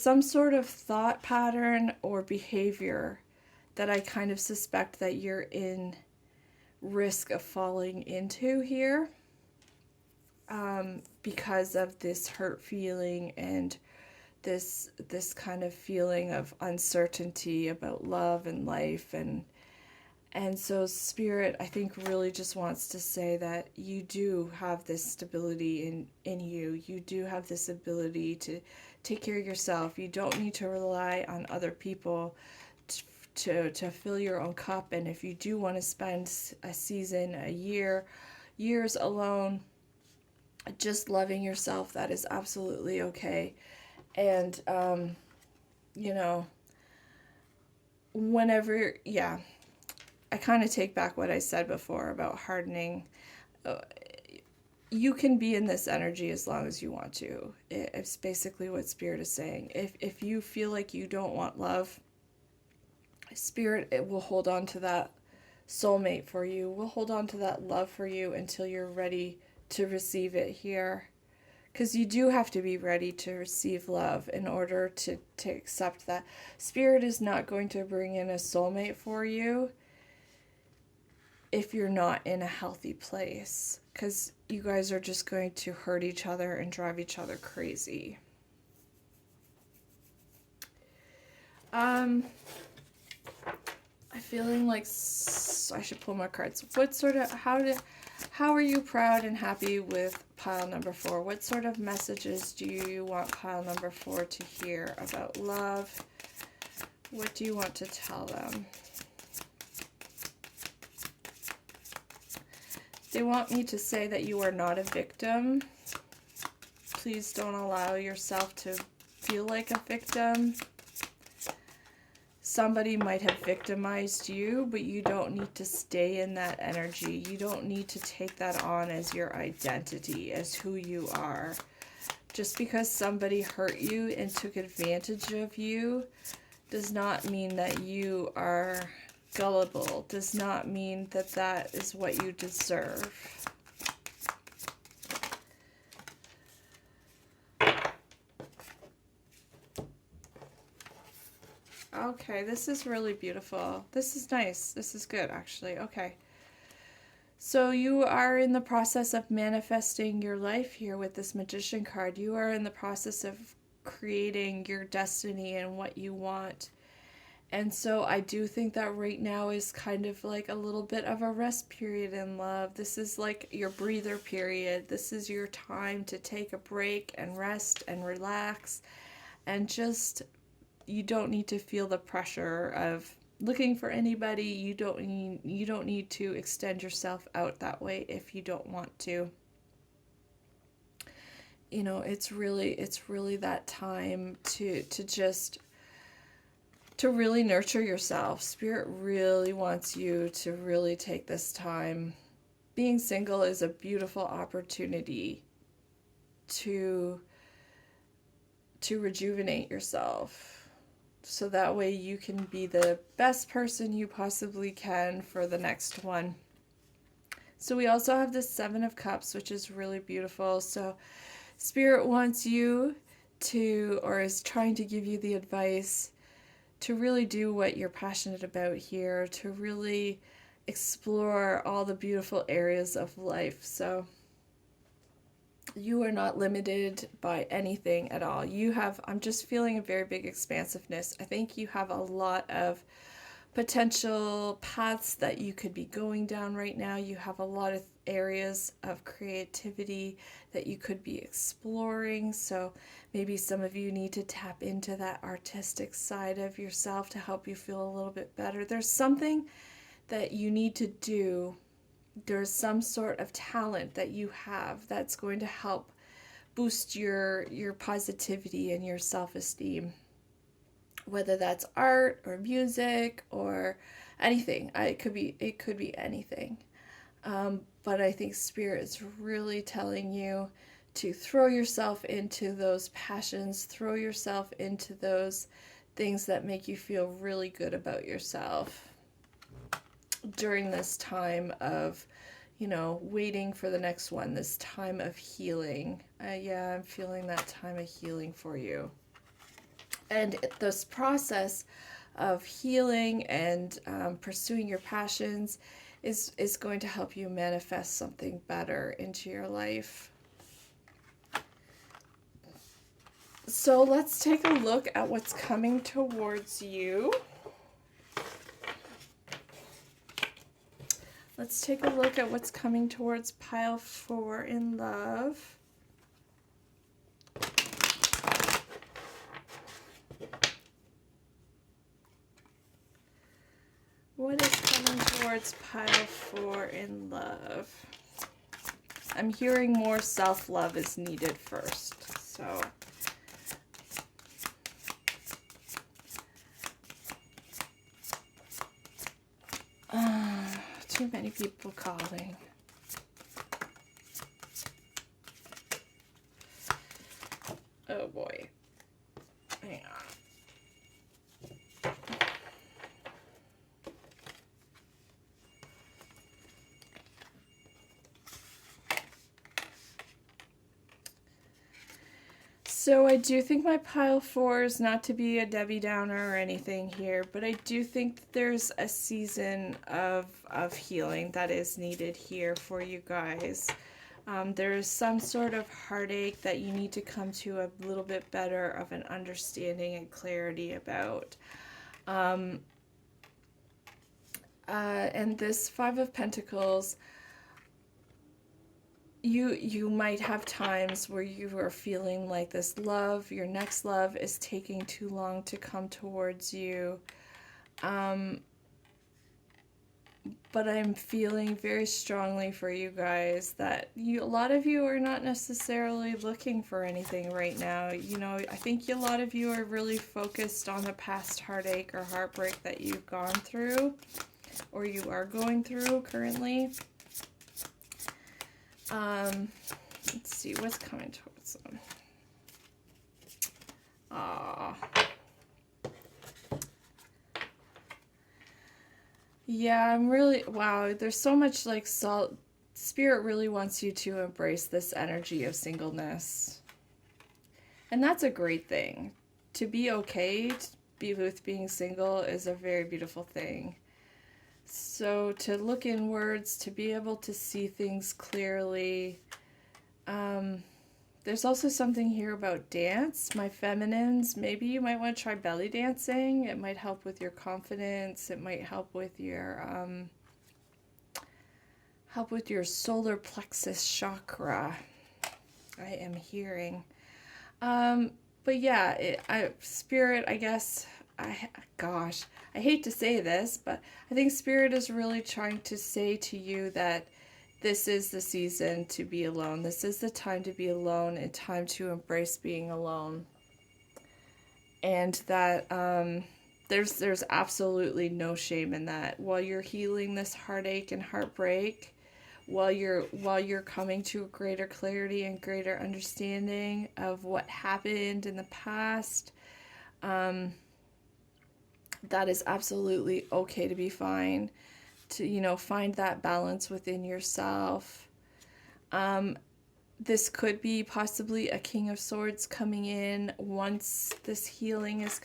some sort of thought pattern or behavior that I kind of suspect that you're in risk of falling into here, because of this hurt feeling and this kind of feeling of uncertainty about love and life, and so Spirit, I think, really just wants to say that you do have this stability in you. You do have this ability to take care of yourself. You don't need to rely on other people to fill your own cup. And if you do want to spend a season, a year, years alone, just loving yourself, that is absolutely okay. And, you know, whenever, yeah, I kind of take back what I said before about hardening. You can be in this energy as long as you want to. It's basically what Spirit is saying. If you feel like you don't want love, Spirit, it will hold on to that soulmate for you. We'll hold on to that love for you until you're ready to receive it here. Because you do have to be ready to receive love in order to accept that. Spirit is not going to bring in a soulmate for you if you're not in a healthy place. Because you guys are just going to hurt each other and drive each other crazy. I'm feeling like I should pull more cards. How are you proud and happy with pile number 4? What sort of messages do you want pile number 4 to hear about love? What do you want to tell them? They want me to say that you are not a victim. Please don't allow yourself to feel like a victim. Somebody might have victimized you, but you don't need to stay in that energy. You don't need to take that on as your identity, as who you are. Just because somebody hurt you and took advantage of you does not mean that you are gullible, does not mean that that is what you deserve. Okay, this is really beautiful. This is nice. This is good, actually. Okay. So you are in the process of manifesting your life here with this Magician card. You are in the process of creating your destiny and what you want. And so I do think that right now is kind of like a little bit of a rest period in love. This is like your breather period. This is your time to take a break and rest and relax, and just, you don't need to feel the pressure of looking for anybody. You don't need to extend yourself out that way if you don't want to. It's really that time to really nurture yourself. Spirit really wants you to really take this time. Being single is a beautiful opportunity to rejuvenate yourself, so that way you can be the best person you possibly can for the next one. So we also have the Seven of Cups, which is really beautiful. So Spirit wants you to, or is trying to give you the advice to really do what you're passionate about here, to really explore all the beautiful areas of life. So you are not limited by anything at all. I'm just feeling a very big expansiveness. I think you have a lot of potential paths that you could be going down right now. You have a lot of areas of creativity that you could be exploring. So maybe some of you need to tap into that artistic side of yourself to help you feel a little bit better. There's something that you need to do. There's some sort of talent that you have that's going to help boost your positivity and your self-esteem, whether that's art or music or anything. It could be anything. But I think Spirit is really telling you to throw yourself into those passions, throw yourself into those things that make you feel really good about yourself during this time of, waiting for the next one, this time of healing. Yeah, I'm feeling that time of healing for you. And this process of healing and pursuing your passions is going to help you manifest something better into your life. So let's take a look at what's coming towards you. Let's take a look at what's coming towards pile 4 in love. What is coming towards pile 4 in love? I'm hearing more self-love is needed first. So too many people calling. Oh boy. Hang on. So I do think my pile 4 is not to be a Debbie Downer or anything here, but I do think that there's a season of healing that is needed here for you guys. There is some sort of heartache that you need to come to a little bit better of an understanding and clarity about. And this Five of Pentacles, you might have times where you are feeling like this love, your next love, is taking too long to come towards you. But I'm feeling very strongly for you guys that a lot of you are not necessarily looking for anything right now. I think a lot of you are really focused on the past heartache or heartbreak that you've gone through, or you are going through currently. Let's see what's coming towards them. Yeah, wow, there's so much like Spirit really wants you to embrace this energy of singleness. And that's a great thing. To be okay with being single is a very beautiful thing. So to look inwards, to be able to see things clearly. There's also something here about dance, my feminines. Maybe you might want to try belly dancing. It might help with your confidence. It might help with your solar plexus chakra. I am hearing. But yeah, spirit, I guess. Gosh, I hate to say this, but I think spirit is really trying to say to you that this is the season to be alone. This is the time to be alone and time to embrace being alone. And that there's absolutely no shame in that. While you're healing this heartache and heartbreak, while you're coming to a greater clarity and greater understanding of what happened in the past, that is absolutely okay to be fine. To find that balance within yourself. This could be possibly a King of Swords coming in once this healing is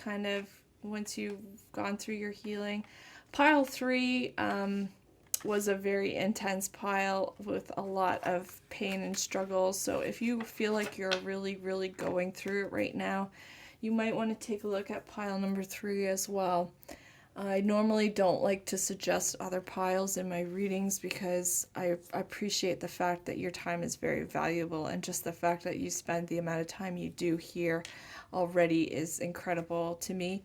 once you've gone through your healing. Pile 3 was a very intense pile with a lot of pain and struggle. So if you feel like you're really, really going through it right now, you might want to take a look at pile number 3 as well. I normally don't like to suggest other piles in my readings because I appreciate the fact that your time is very valuable, and just the fact that you spend the amount of time you do here already is incredible to me.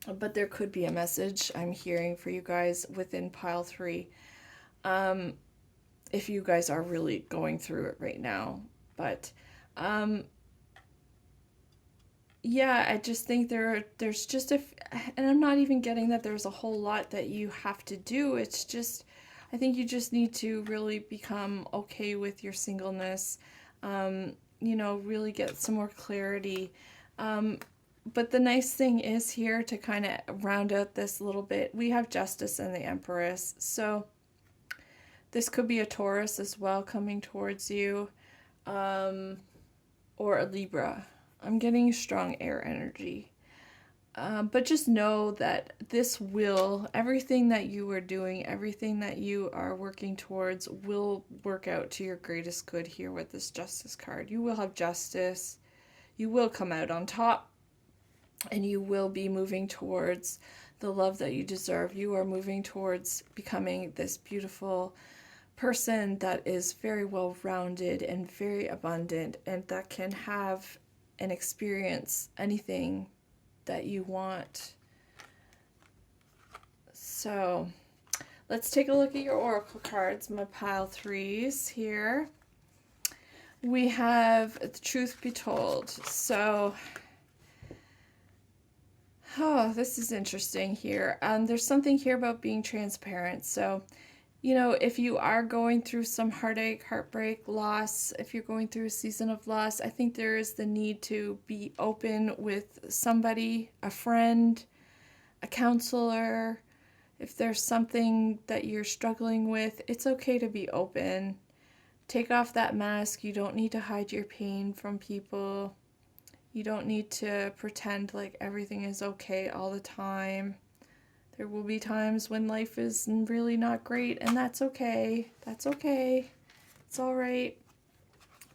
But there could be a message I'm hearing for you guys within pile 3, if you guys are really going through it right now. But yeah, I just think there's just and I'm not even getting that there's a whole lot that you have to do. It's just, I think you just need to really become okay with your singleness, really get some more clarity. But the nice thing is here, to kind of round out this little bit, we have Justice and the Empress. So this could be a Taurus as well coming towards you, or a Libra. I'm getting strong air energy. But just know that everything that you are doing, everything that you are working towards will work out to your greatest good here with this Justice card. You will have justice. You will come out on top. And you will be moving towards the love that you deserve. You are moving towards becoming this beautiful person that is very well-rounded and very abundant, and that can have and experience anything that you want. So let's take a look at your oracle cards, my pile 3s here. We have the Truth Be Told. So this is interesting here. There's something here about being transparent. So, if you are going through some heartache, heartbreak, loss, if you're going through a season of loss, I think there is the need to be open with somebody, a friend, a counselor. If there's something that you're struggling with, it's okay to be open. Take off that mask. You don't need to hide your pain from people. You don't need to pretend like everything is okay all the time. There will be times when life is really not great, and that's okay. That's okay. It's all right.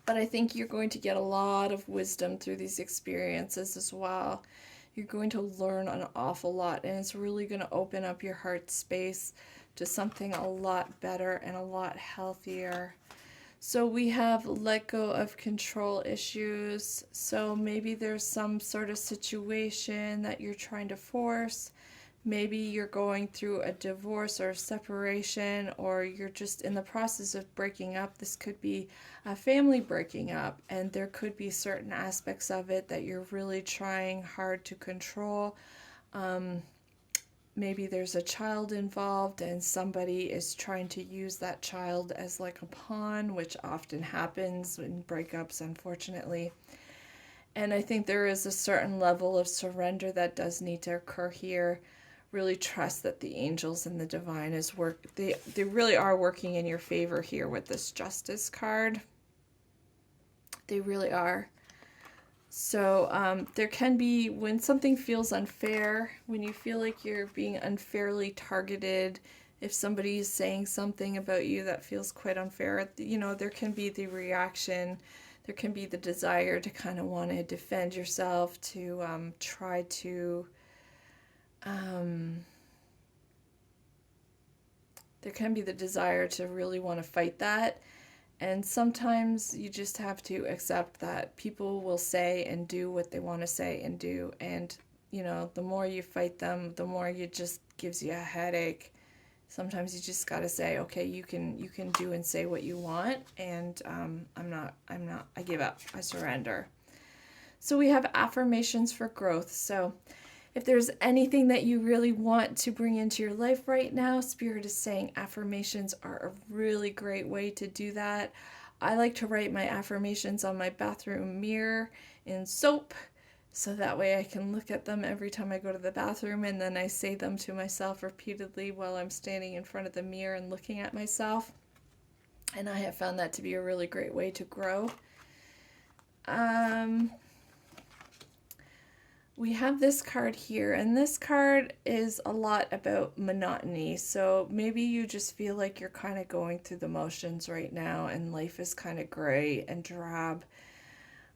But I think you're going to get a lot of wisdom through these experiences as well. You're going to learn an awful lot, and it's really going to open up your heart space to something a lot better and a lot healthier. So we have let go of control issues. So maybe there's some sort of situation that you're trying to force. Maybe you're going through a divorce or a separation, or you're just in the process of breaking up. This could be a family breaking up, and there could be certain aspects of it that you're really trying hard to control. Maybe there's a child involved and somebody is trying to use that child as like a pawn, which often happens in breakups, unfortunately. And I think there is a certain level of surrender that does need to occur here. Really trust that the angels and the divine they really are working in your favor here with this Justice card. They really are. So there can be, when something feels unfair, when you feel like you're being unfairly targeted, if somebody is saying something about you that feels quite unfair, there can be the reaction, there can be the desire to kind of want to defend yourself, to try to, there can be the desire to really want to fight that. And sometimes you just have to accept that people will say and do what they want to say and do. And, the more you fight them, the more it just gives you a headache. Sometimes you just got to say, okay, you can do and say what you want. And I give up. I surrender. So we have affirmations for growth. So if there's anything that you really want to bring into your life right now, Spirit is saying affirmations are a really great way to do that. I like to write my affirmations on my bathroom mirror in soap, so that way I can look at them every time I go to the bathroom, and then I say them to myself repeatedly while I'm standing in front of the mirror and looking at myself. And I have found that to be a really great way to grow. We have this card here, and this card is a lot about monotony. So maybe you just feel like you're kind of going through the motions right now, and life is kind of gray and drab.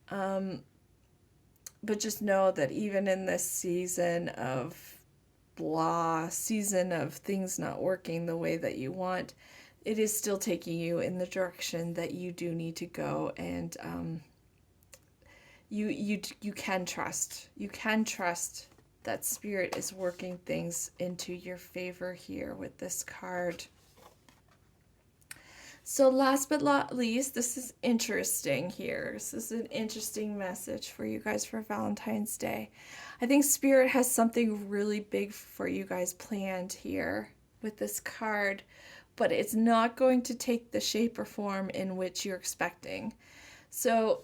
But just know that even in this season of season of things not working the way that you want, it is still taking you in the direction that you do need to go, and you can trust. You can trust that Spirit is working things into your favor here with this card. So last but not least, this is interesting here. This is an interesting message for you guys for Valentine's Day. I think Spirit has something really big for you guys planned here with this card, but it's not going to take the shape or form in which you're expecting. So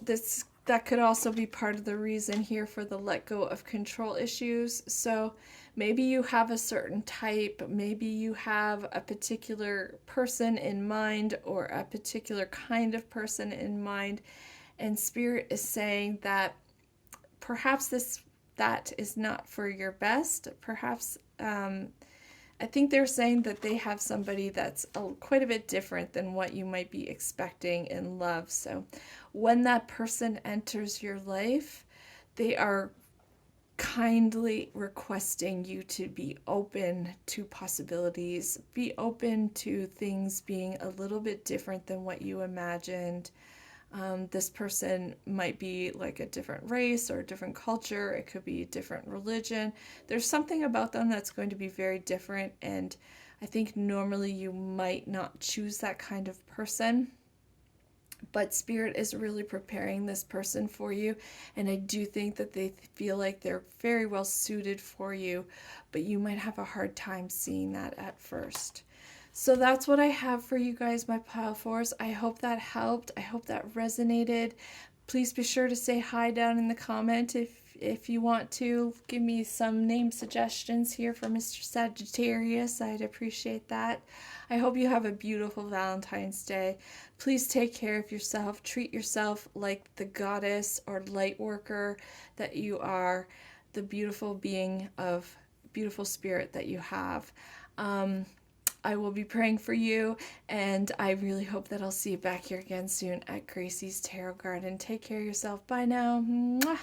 that could also be part of the reason here for the let go of control issues. So maybe you have a certain type, maybe you have a particular person in mind or a particular kind of person in mind, and Spirit is saying that perhaps that is not for your best. Perhaps I think they're saying that they have somebody that's quite a bit different than what you might be expecting in love. So when that person enters your life, they are kindly requesting you to be open to possibilities, be open to things being a little bit different than what you imagined. This person might be like a different race or a different culture. It could be a different religion. There's something about them that's going to be very different, and I think normally you might not choose that kind of person. But Spirit is really preparing this person for you, and I do think that they feel like they're very well suited for you, but you might have a hard time seeing that at first. So that's what I have for you guys, my pile fours. I hope that helped. I hope that resonated. Please be sure to say hi down in the comment if you want to. Give me some name suggestions here for Mr. Sagittarius. I'd appreciate that. I hope you have a beautiful Valentine's Day. Please take care of yourself. Treat yourself like the goddess or light worker that you are, the beautiful being of beautiful spirit that you have. I will be praying for you, and I really hope that I'll see you back here again soon at Gracie's Tarot Garden. Take care of yourself. Bye now. Mwah.